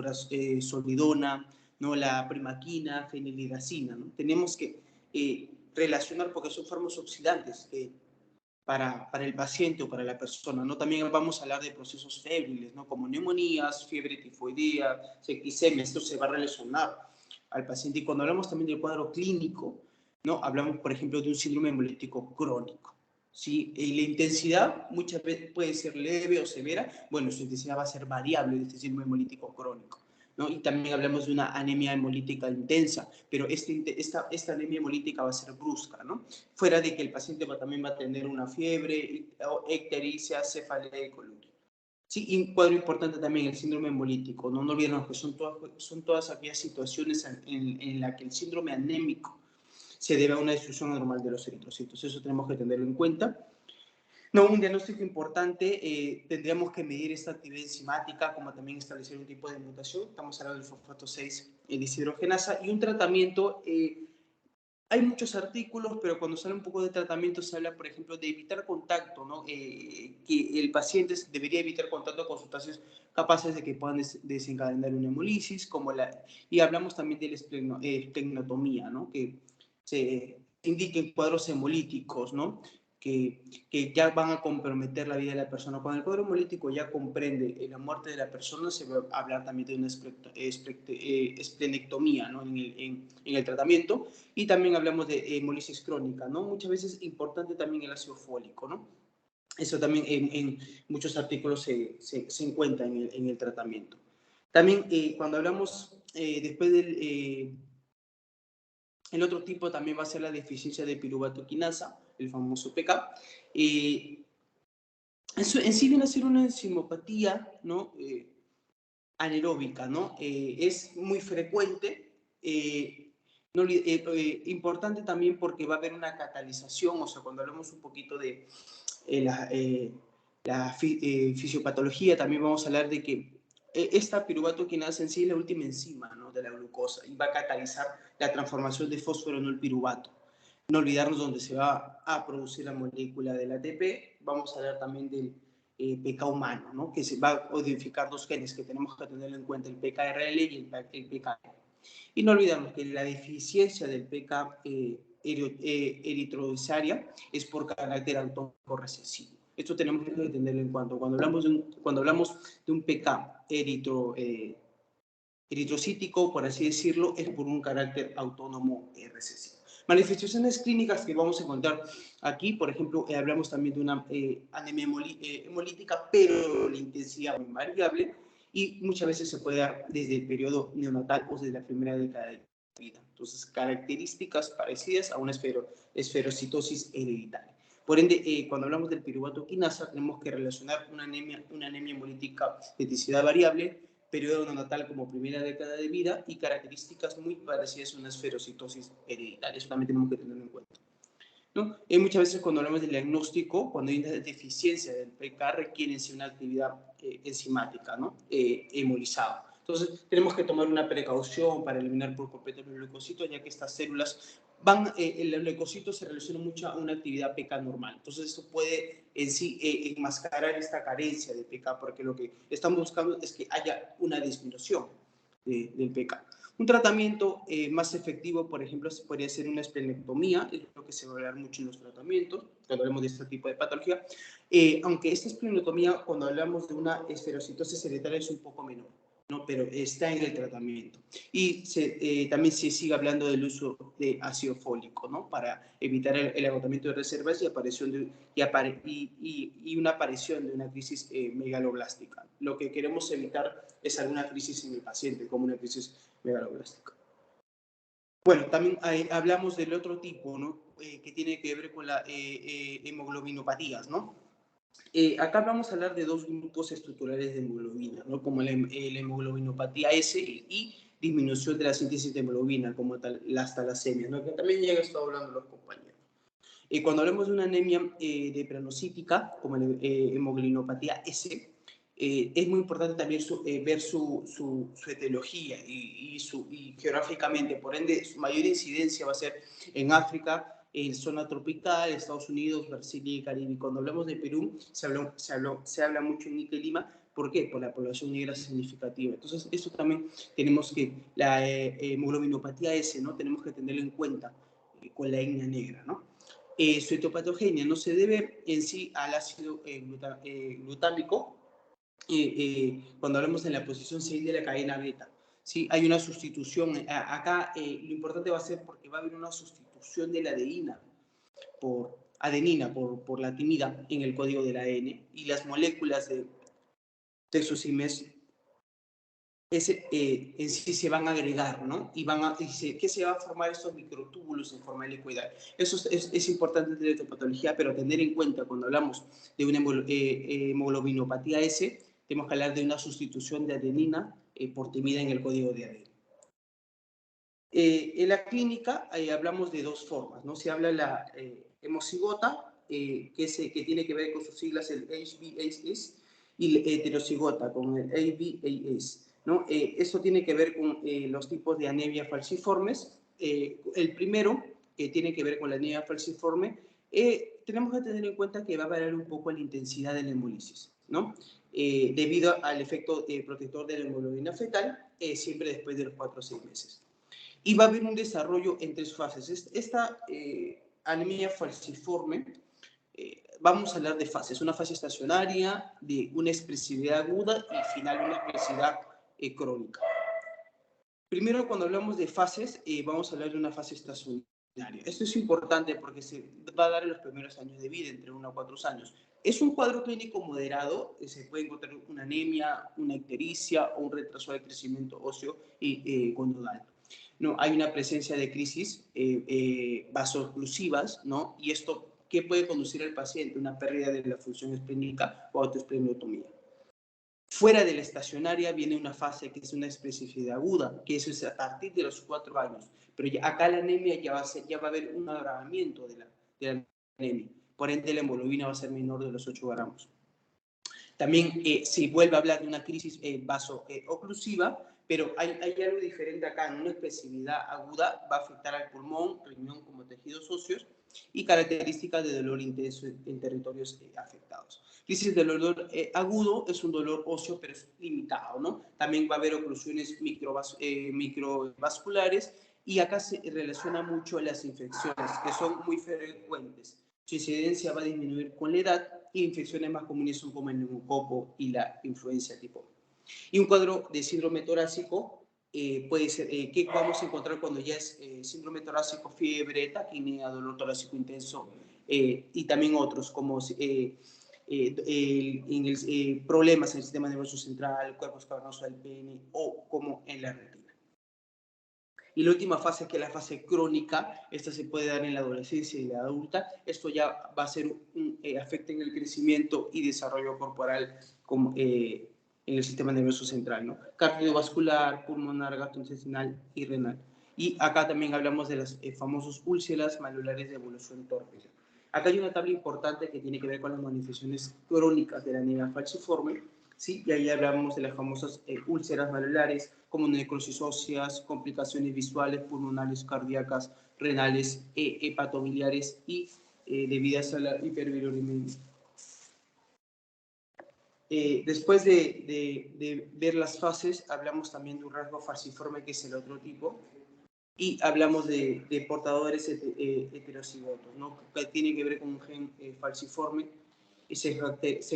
solidona, ¿no? La primaquina, feniliracina, ¿no? Tenemos que relacionar porque son fármacos oxidantes para el paciente o para la persona, ¿no? También vamos a hablar de procesos febriles, ¿no? Como neumonías, fiebre tifoidea, septicemia, esto se va a relacionar al paciente. Y cuando hablamos también del cuadro clínico, ¿no? Hablamos, por ejemplo, de un síndrome hemolítico crónico, ¿sí? Y la intensidad muchas veces puede ser leve o severa, bueno, su intensidad va a ser variable de este síndrome hemolítico crónico, ¿no? Y también hablamos de una anemia hemolítica intensa, pero esta anemia hemolítica va a ser brusca, ¿no? Fuera de que el paciente también va a tener una fiebre, ictericia, cefalea y coluria. Sí, y un cuadro importante también, el síndrome hemolítico. No olvidemos que son todas aquellas situaciones en las que el síndrome anémico se debe a una destrucción anormal de los eritrocitos. Eso tenemos que tenerlo en cuenta. No, un diagnóstico importante, tendríamos que medir esta actividad enzimática, como también establecer un tipo de mutación. Estamos hablando del fosfato 6 deshidrogenasa y un tratamiento. Hay muchos artículos, pero cuando sale un poco de tratamiento se habla, por ejemplo, de evitar contacto, ¿no? Que el paciente debería evitar contacto con sustancias capaces de que puedan desencadenar una hemolisis, y hablamos también de la esplenotomía, ¿no? Que se indiquen cuadros hemolíticos, ¿no? que ya van a comprometer la vida de la persona. Cuando el cuadro hemolítico ya comprende la muerte de la persona, se va a hablar también de una esplenectomía, ¿no? en el tratamiento, y también hablamos de hemólisis crónica, ¿no? Muchas veces es importante también el ácido fólico, ¿no? Eso también en muchos artículos se encuentra en el tratamiento. También cuando hablamos después del... el otro tipo también va a ser la deficiencia de piruvato quinasa, el famoso PK. Eso en sí viene a ser una enzimopatía, ¿no? Anaeróbica, ¿no? Es muy frecuente, importante también porque va a haber una catalización, o sea, cuando hablamos un poquito de la fisiopatología, también vamos a hablar de que esta piruvato quinasa en sí es la última enzima, ¿no? De la glucosa y va a catalizar la transformación de fósforo en el piruvato. No olvidarnos donde se va a producir la molécula del ATP. Vamos a hablar también del PK humano, ¿no? Que se va a codificar dos genes que tenemos que tener en cuenta, el PKRL y el PKM. Y no olvidarnos que la deficiencia del PK eritrodisaria es por carácter autónomo recesivo. Esto tenemos que tenerlo en cuenta. Cuando hablamos de un PK eritrocítico, por así decirlo, es por un carácter autónomo recesivo. Manifestaciones clínicas que vamos a encontrar aquí, por ejemplo, hablamos también de una anemia hemolítica, pero la intensidad es variable y muchas veces se puede dar desde el periodo neonatal o desde la primera década de vida. Entonces, características parecidas a una esferocitosis hereditaria. Por ende, cuando hablamos del piruvato quinasa, tenemos que relacionar una anemia hemolítica de intensidad variable, periodo neonatal como primera década de vida y características muy parecidas a una esferocitosis hereditaria. Eso también tenemos que tenerlo en cuenta, ¿no? Muchas veces cuando hablamos del diagnóstico, cuando hay una deficiencia del PK, requiere una actividad enzimática, ¿no? Hemolizada. Entonces, tenemos que tomar una precaución para eliminar por completo los leucocitos, ya que estas células los leucocitos se relacionan mucho a una actividad PK normal. Entonces, eso puede en sí enmascarar esta carencia de PK, porque lo que estamos buscando es que haya una disminución del PK. Un tratamiento más efectivo, por ejemplo, podría ser una esplenectomía, es lo que se va a hablar mucho en los tratamientos, cuando hablamos de este tipo de patología, aunque esta esplenectomía, cuando hablamos de una esferocitosis hereditaria, es un poco menor, ¿no? Pero está en el tratamiento. Y también se sigue hablando del uso de ácido fólico, ¿no? Para evitar el agotamiento de reservas y una aparición de una crisis megaloblástica. Lo que queremos evitar es alguna crisis en el paciente, como una crisis megaloblástica. Bueno, también hablamos del otro tipo, ¿no? Que tiene que ver con las hemoglobinopatías, ¿no? Acá vamos a hablar de dos grupos estructurales de hemoglobina, ¿no? Como la hemoglobinopatía S y disminución de la síntesis de hemoglobina, como las talasemias, ¿no? Que también ya han estado hablando los compañeros. Cuando hablamos de una anemia de prenocítica, como la hemoglobinopatía S, es muy importante también ver su etiología y geográficamente. Por ende, su mayor incidencia va a ser en África, en zona tropical, Estados Unidos, Brasil y el Caribe. Cuando hablamos de Perú, se habla mucho en Ica y Lima. ¿Por qué? Por la población negra significativa. Entonces, esto también tenemos que, la hemoglobinopatía S, ¿no? Tenemos que tenerlo en cuenta con la etnia negra, ¿no? Su etiopatogenia no se debe en sí al ácido glutámico, cuando hablamos en la posición 6 de la cadena beta. ¿Sí? Hay una sustitución. Acá lo importante va a ser porque va a haber una sustitución de la adenina por la timida en el código del ADN y las moléculas de texosimes en sí se van a agregar, ¿no? ¿Qué se va a formar estos microtúbulos en forma helicoidal? Eso es importante de la etiopatología, pero tener en cuenta cuando hablamos de una hemoglobinopatía S, tenemos que hablar de una sustitución de adenina por timida en el código de ADN. En la clínica hablamos de dos formas, ¿no? Se habla de la hemocigota, que tiene que ver con sus siglas el HbAs, y la heterocigota con el ABAS, ¿no? Esto tiene que ver con los tipos de anemia falciformes. El primero, que tiene que ver con la anemia falciforme, tenemos que tener en cuenta que va a variar un poco la intensidad de la hemolisis, ¿no? Debido al efecto protector de la hemoglobina fetal, siempre después de los 4 o 6 meses. Y va a haber un desarrollo en 3 fases. Esta anemia falciforme Vamos a hablar de fases, una fase estacionaria, de una expresividad aguda y final una expresividad crónica. Primero, cuando hablamos de fases, vamos a hablar de una fase estacionaria. Esto es importante porque se va a dar en los primeros años de vida, entre 1 a 4 años. Es un cuadro clínico moderado, se puede encontrar una anemia, una ictericia o un retraso de crecimiento óseo y conductal. ¿No? Hay una presencia de crisis vasoclusivas, ¿no? Y esto, ¿qué puede conducir al paciente? Una pérdida de la función esplénica o autoespleniotomía. Fuera de la estacionaria viene una fase que es una especificidad aguda, que eso es a partir de los 4 años. Pero ya, acá la anemia ya va a haber un agravamiento de la anemia. Por ende, la hemoglobina va a ser menor de los 8 gramos. También se vuelve a hablar de una crisis vaso-oclusiva, pero hay algo diferente acá. En una expresividad aguda va a afectar al pulmón, riñón como tejidos óseos y características de dolor intenso en territorios afectados. Crisis del dolor agudo es un dolor óseo, pero es limitado, ¿no? También va a haber oclusiones microvasculares y acá se relaciona mucho las infecciones, que son muy frecuentes. Su incidencia va a disminuir con la edad y infecciones más comunes son como el neumococo y la influenza tipo. Y un cuadro de síndrome torácico puede ser, ¿qué vamos a encontrar cuando ya es síndrome torácico? Fiebre, taquinea, dolor torácico intenso y también otros como problemas en el sistema nervioso central, cuerpos cavernosos del pene o como en la retina. Y la última fase, que es la fase crónica, esta se puede dar en la adolescencia y la adulta. Esto ya va a ser afecta en el crecimiento y desarrollo corporal como, en el sistema nervioso central, ¿no? Cardiovascular, pulmonar, gastrointestinal y renal. Y acá también hablamos de las famosas úlceras malulares de evolución torpe. Acá hay una tabla importante que tiene que ver con las manifestaciones crónicas de la anemia falciforme, ¿sí? Y ahí hablamos de las famosas úlceras malulares, como necrosis óseas, complicaciones visuales, pulmonares, cardíacas, renales, hepatobiliares y debidas a la hiperbilirubinemia. Después de ver las fases, hablamos también de un rasgo falciforme, que es el otro tipo, y hablamos de portadores heterocigotos, ¿no? Que tiene que ver con un gen falciforme y se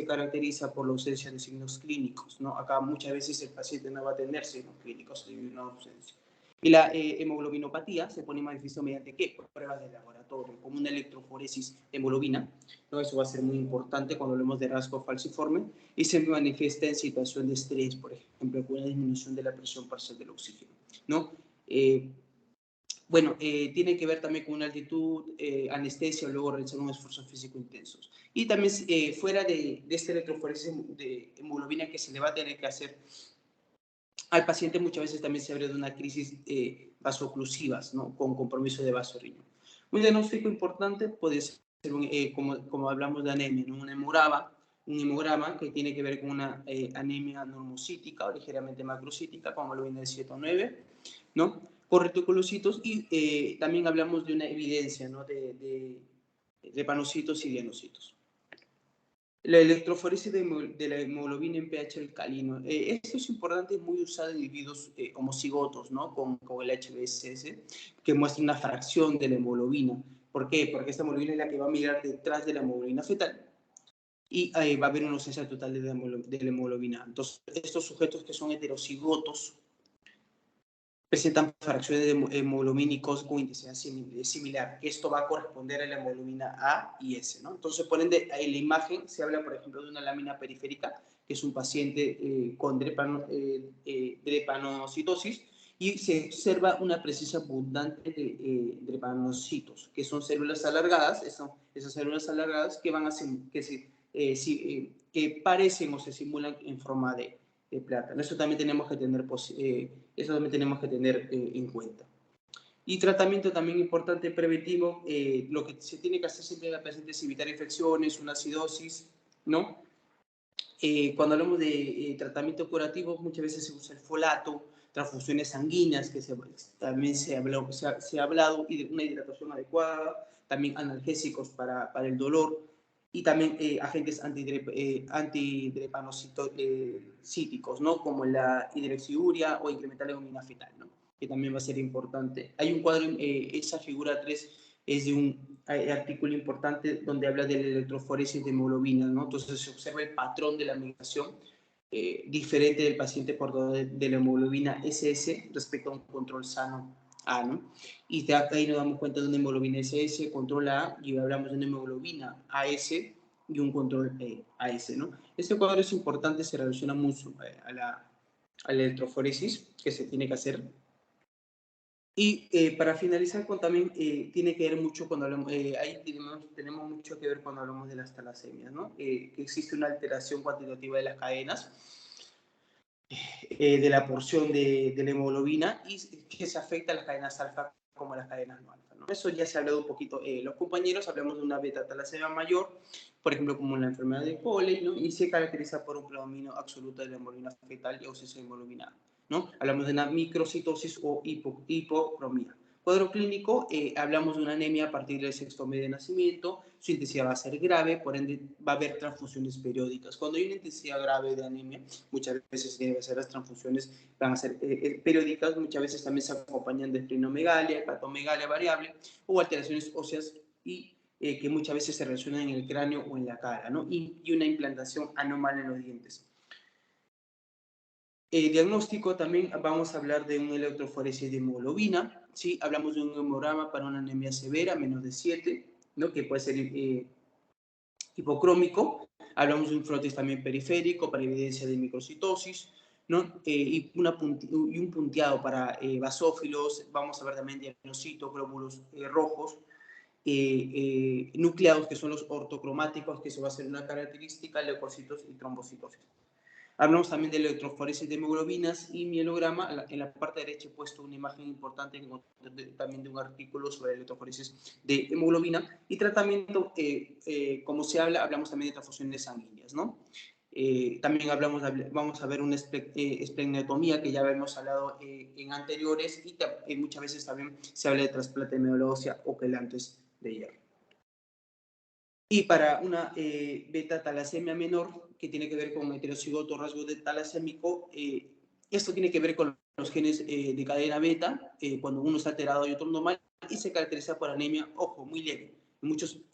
caracteriza por la ausencia de signos clínicos, ¿no? Acá muchas veces el paciente no va a tener signos clínicos debido a una ausencia. Y la hemoglobinopatía se pone manifiesto mediante ¿qué? Pruebas de laboratorio, como una electroforesis de hemoglobina, ¿no? Eso va a ser muy importante cuando hablemos de rasgo falciforme, y se manifiesta en situación de estrés, por ejemplo, con una disminución de la presión parcial del oxígeno, ¿no? Bueno, tiene que ver también con una altitud, anestesia, o luego realizar un esfuerzo físico intenso. Y también fuera de esta electroforesis de hemoglobina que se le va a tener que hacer al paciente, muchas veces también se habla de una crisis vasoclusivas, ¿no? Con compromiso de vaso-riñón. Un diagnóstico importante puede ser, como hablamos de anemia, ¿no? Un hemograma que tiene que ver con una anemia normocítica o ligeramente macrocítica, como lo viene el 7 o 9, ¿no? Con reticulocitos, y también hablamos de una evidencia, ¿no? de panocitos y dianocitos. La electroforesis de la hemoglobina en pH alcalino. Esto es importante, es muy usado en individuos homocigotos, ¿no? Con el HBSS, que muestra una fracción de la hemoglobina. ¿Por qué? Porque esta hemoglobina es la que va a migrar detrás de la hemoglobina fetal y va a haber una ausencia total de la hemoglobina. Entonces, estos sujetos que son heterocigotos presentan fracciones de hemoglobínicos con intensidad similar, que esto va a corresponder a la hemoglobina A y S, ¿no? Entonces, por ende, en la imagen se habla, por ejemplo, de una lámina periférica, que es un paciente con drepanocitosis, y se observa una presencia abundante de drepanocitos, que son células alargadas, esas células alargadas que que parecen o se simulan en forma de plátano. Eso también tenemos que tener en cuenta. Y tratamiento también importante preventivo, lo que se tiene que hacer siempre en la paciente es evitar infecciones, una acidosis, ¿no? Cuando hablamos de tratamiento curativo, muchas veces se usa el folato, transfusiones sanguíneas, que también se ha hablado, y de una hidratación adecuada, también analgésicos para el dolor, y también agentes antidrepanocíticos, ¿no? Como la hidroxiuria o incrementar la hemoglobina fetal, ¿no? Que también va a ser importante. Hay un cuadro, esa figura 3, es de un artículo importante donde habla de la electroforesis de hemoglobina, ¿no? Entonces se observa el patrón de la migración diferente del paciente portador de la hemoglobina SS respecto a un control sano A, ¿no? Y ahí nos damos cuenta de una hemoglobina SS, control A, y hablamos de una hemoglobina AS y un control AS, ¿no? Este cuadro es importante, se relaciona mucho a la electroforesis que se tiene que hacer. Y para finalizar, también tiene que ver mucho cuando hablamos, ahí tenemos mucho que ver cuando hablamos de las talasemias, ¿no? Que existe una alteración cuantitativa de las cadenas, de la porción de la hemoglobina, y que se afecta a las cadenas alfa como a las cadenas no alfa, ¿no? Eso ya se ha hablado un poquito. Los compañeros hablamos de una beta-talasemia mayor, por ejemplo, como la enfermedad de Cole, ¿no? Y se caracteriza por un predominio absoluto de la hemoglobina fetal y ausencia de hemoglobina, ¿no? Hablamos de una microcitosis o hipocromía. Cuadro clínico, hablamos de una anemia a partir del sexto mes de nacimiento, su intensidad va a ser grave, por ende va a haber transfusiones periódicas. Cuando hay una intensidad grave de anemia, muchas veces deben ser las transfusiones, van a ser periódicas, muchas veces también se acompañan de esplenomegalia, hepatomegalia variable o alteraciones óseas y que muchas veces se relacionan en el cráneo o en la cara, ¿no? Y una implantación anormal en los dientes. Diagnóstico, también vamos a hablar de una electroforesis de hemoglobina, ¿sí? Hablamos de un hemograma para una anemia severa, menos de 7, ¿no? Que puede ser hipocrómico. Hablamos de un frotis también periférico para evidencia de microcitosis, ¿no? Y un punteado para basófilos. Vamos a ver también diagnocitos, glóbulos rojos, nucleados, que son los ortocromáticos, que eso va a ser una característica, leucocitos y trombocitosis. Hablamos también de electroforesis de hemoglobinas y mielograma. En la parte derecha he puesto una imagen importante también de un artículo sobre electroforesis de hemoglobina y tratamiento, como se habla, hablamos también de transfusiones sanguíneas, ¿no? También vamos a ver una esplenotomía que ya habíamos hablado en anteriores y muchas veces también se habla de trasplante de médula ósea o quelantes de hierro. Y para una beta-talasemia menor, que tiene que ver con heterocigoto rasgo de talasémico, esto tiene que ver con los genes de cadena beta, cuando uno está alterado y otro normal, y se caracteriza por anemia, ojo, muy leve.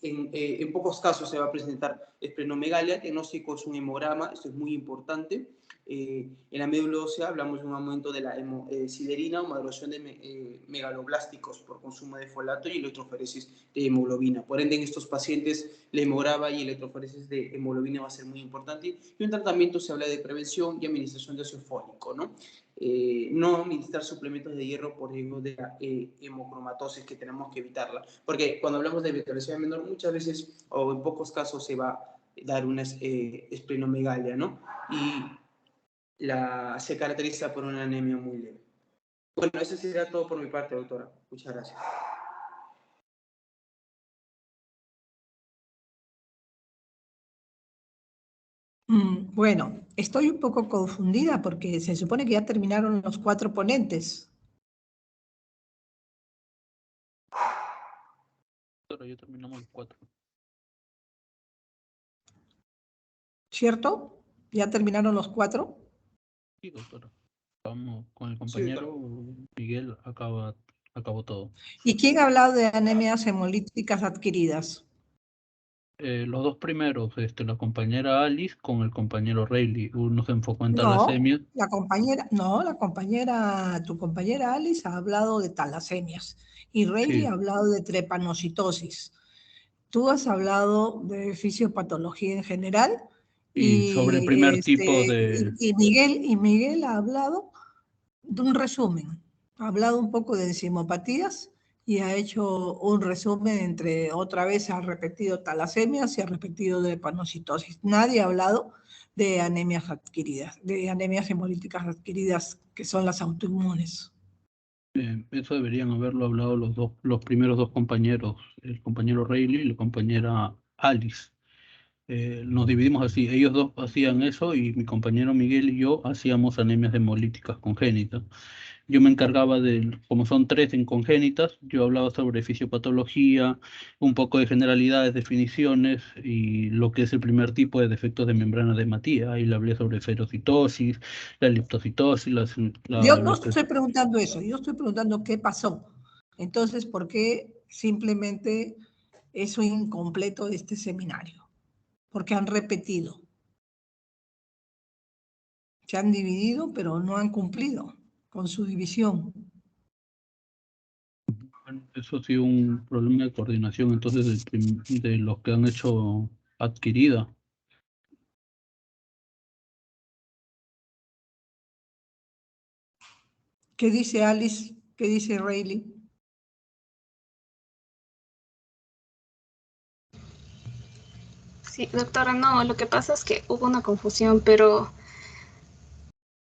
En pocos casos se va a presentar esplenomegalia, el diagnóstico es un hemograma, esto es muy importante. En la médula ósea hablamos de un aumento de la hemosiderina o maduración de megaloblásticos por consumo de folato y electroforesis de hemoglobina. Por ende, en estos pacientes, la hemograma y electroforesis de hemoglobina va a ser muy importante. Y un tratamiento se habla de prevención y administración de ácido fólico, ¿no? No administrar suplementos de hierro por riesgo de la hemocromatosis, que tenemos que evitarla. Porque cuando hablamos de beta-talasemia menor, muchas veces o en pocos casos se va a dar una esplenomegalia, ¿no? Y se caracteriza por una anemia muy leve. Bueno, eso sería todo por mi parte, doctora. Muchas gracias. Bueno, estoy un poco confundida porque se supone que ya terminaron los 4 ponentes. Doctora, ya terminamos los 4. ¿Cierto? ¿Ya terminaron los 4? Sí, doctora. Vamos con el compañero Miguel, acabó todo. ¿Y quién ha hablado de anemias hemolíticas adquiridas? Los dos primeros, la compañera Alice con el compañero Rayleigh. Uno se enfocó en No, talasemia. tu compañera Alice ha hablado de talasemias y Rayleigh Sí. ha hablado de trepanocitosis. Tú has hablado de fisiopatología en general Y sobre el primer tipo de... Miguel ha hablado de un resumen. Ha hablado un poco de enzimopatías y ha hecho un resumen entre, otra vez ha repetido talasemias y ha repetido de panocitosis. Nadie ha hablado de anemias adquiridas, de anemias hemolíticas adquiridas, que son las autoinmunes. Eso deberían haberlo hablado los primeros dos compañeros, el compañero Rayleigh y la compañera Alice. Nos dividimos así, ellos dos hacían eso y mi compañero Miguel y yo hacíamos anemias hemolíticas congénitas. Yo me encargaba de, como son 3 en congénitas, yo hablaba sobre fisiopatología, un poco de generalidades, definiciones y lo que es el primer tipo de defectos de membrana de hematía. Ahí le hablé sobre ferocitosis, la leptocitosis, Yo no estoy preguntando eso, yo estoy preguntando qué pasó. Entonces, ¿por qué simplemente es un incompleto de este seminario, porque han repetido. Se han dividido, pero no han cumplido con su división. Bueno, eso ha sido un problema de coordinación entonces de los que han hecho adquirida. ¿Qué dice Alice? ¿Qué dice Rayleigh? Sí, doctora, no, lo que pasa es que hubo una confusión, pero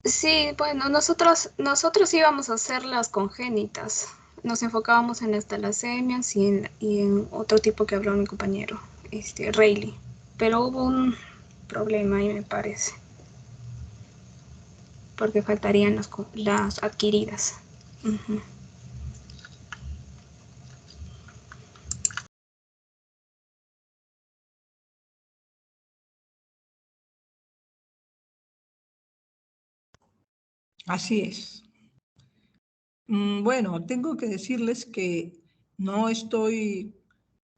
sí, bueno, nosotros íbamos a hacer las congénitas. Nos enfocábamos en las talasemias y en otro tipo que habló mi compañero, Rayleigh. Pero hubo un problema ahí, me parece, porque faltarían las adquiridas. Ujú. Así es. Bueno, tengo que decirles que no estoy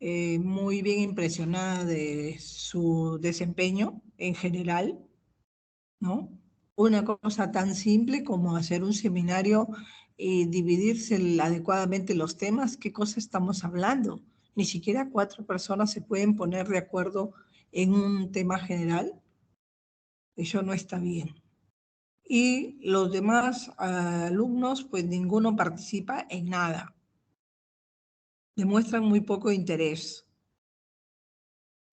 muy bien impresionada de su desempeño en general, ¿no? Una cosa tan simple como hacer un seminario y dividirse adecuadamente los temas, ¿qué cosa estamos hablando? Ni siquiera 4 personas se pueden poner de acuerdo en un tema general. Eso no está bien. Y los demás alumnos, pues ninguno participa en nada. Demuestran muy poco interés.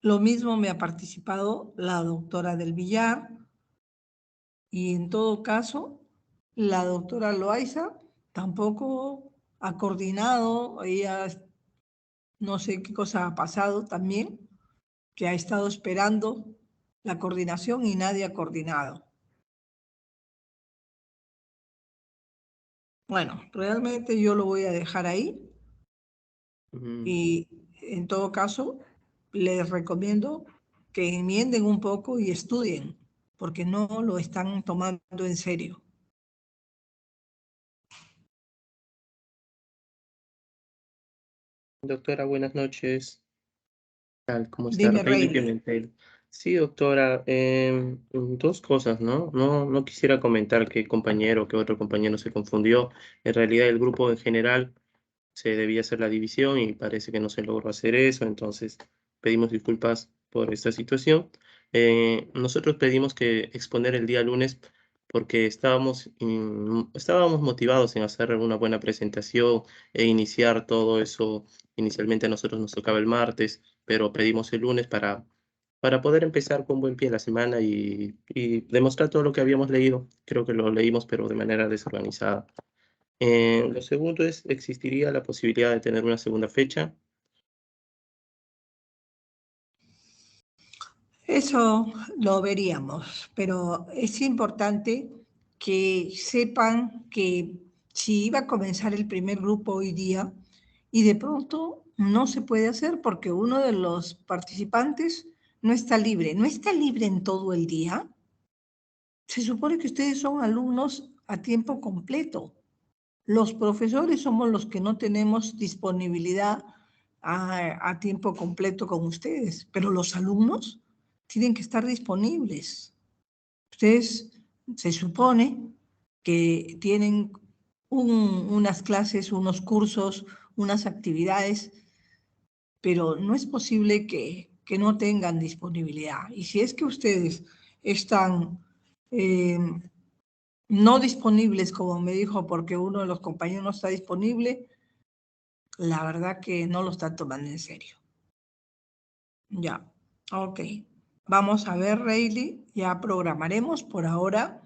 Lo mismo me ha participado la doctora del Villar y en todo caso, la doctora Loaiza tampoco ha coordinado, ella no sé qué cosa ha pasado también, que ha estado esperando la coordinación y nadie ha coordinado. Bueno, realmente yo lo voy a dejar ahí. Y en todo caso, les recomiendo que enmienden un poco y estudien, porque no lo están tomando en serio. Doctora, buenas noches. ¿Cómo está? Dime, Rayleigh Rayleigh. Pimentel. Sí, doctora, dos cosas, ¿no? No quisiera comentar que compañero, que otro compañero se confundió. En realidad el grupo en general se debía hacer la división y parece que no se logró hacer eso, entonces pedimos disculpas por esta situación. Nosotros pedimos que exponer el día lunes porque estábamos motivados en hacer una buena presentación e iniciar todo eso. Inicialmente a nosotros nos tocaba el martes, pero pedimos el lunes para poder empezar con buen pie la semana y demostrar todo lo que habíamos leído. Creo que lo leímos, pero de manera desorganizada. Lo segundo es, ¿existiría la posibilidad de tener una segunda fecha? Eso lo veríamos, pero es importante que sepan que si iba a comenzar el primer grupo hoy día y de pronto no se puede hacer porque uno de los participantes no está libre. ¿No está libre en todo el día? Se supone que ustedes son alumnos a tiempo completo. Los profesores somos los que no tenemos disponibilidad a tiempo completo con ustedes, pero los alumnos tienen que estar disponibles. Ustedes se supone que tienen unas clases, unos cursos, unas actividades, pero no es posible que no tengan disponibilidad. Y si es que ustedes están no disponibles, como me dijo, porque uno de los compañeros no está disponible, la verdad que no lo están tomando en serio. Ya, ok. Vamos a ver, Rayleigh, ya programaremos. Por ahora,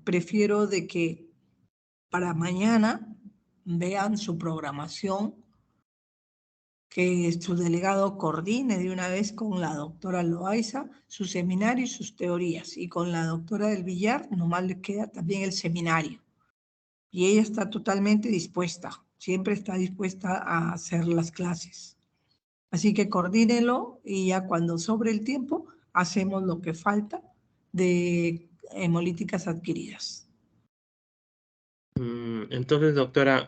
prefiero de que para mañana vean su programación, que su delegado coordine de una vez con la doctora Loaiza su seminario y sus teorías. Y con la doctora del Villar, nomás le queda también el seminario. Y ella está totalmente dispuesta, siempre está dispuesta a hacer las clases. Así que coordínelo y ya cuando sobre el tiempo hacemos lo que falta de hemolíticas adquiridas. Entonces, doctora,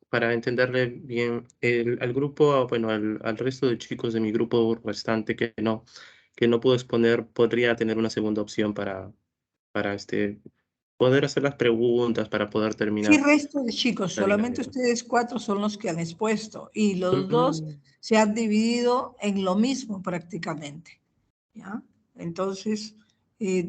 para entenderle bien, al grupo, bueno, al resto de chicos de mi grupo restante que no pudo exponer, podría tener una segunda opción para poder hacer las preguntas, para poder Sí, terminar resto de chicos, la solamente dinámica. ustedes 4 son los que han expuesto y los dos Mm, se han dividido en lo mismo prácticamente, ¿ya? Entonces,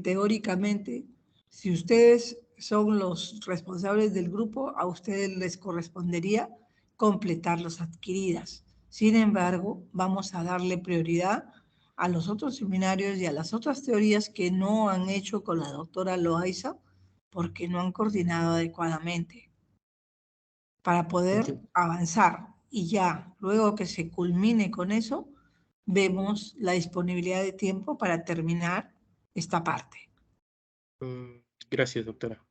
teóricamente, si ustedes son los responsables del grupo, a ustedes les correspondería completar las adquiridas. Sin embargo, vamos a darle prioridad a los otros seminarios y a las otras teorías que no han hecho con la doctora Loaiza porque no han coordinado adecuadamente para poder enti- avanzar. Y ya, luego que se culmine con eso, vemos la disponibilidad de tiempo para terminar esta parte. mm, Gracias, doctora.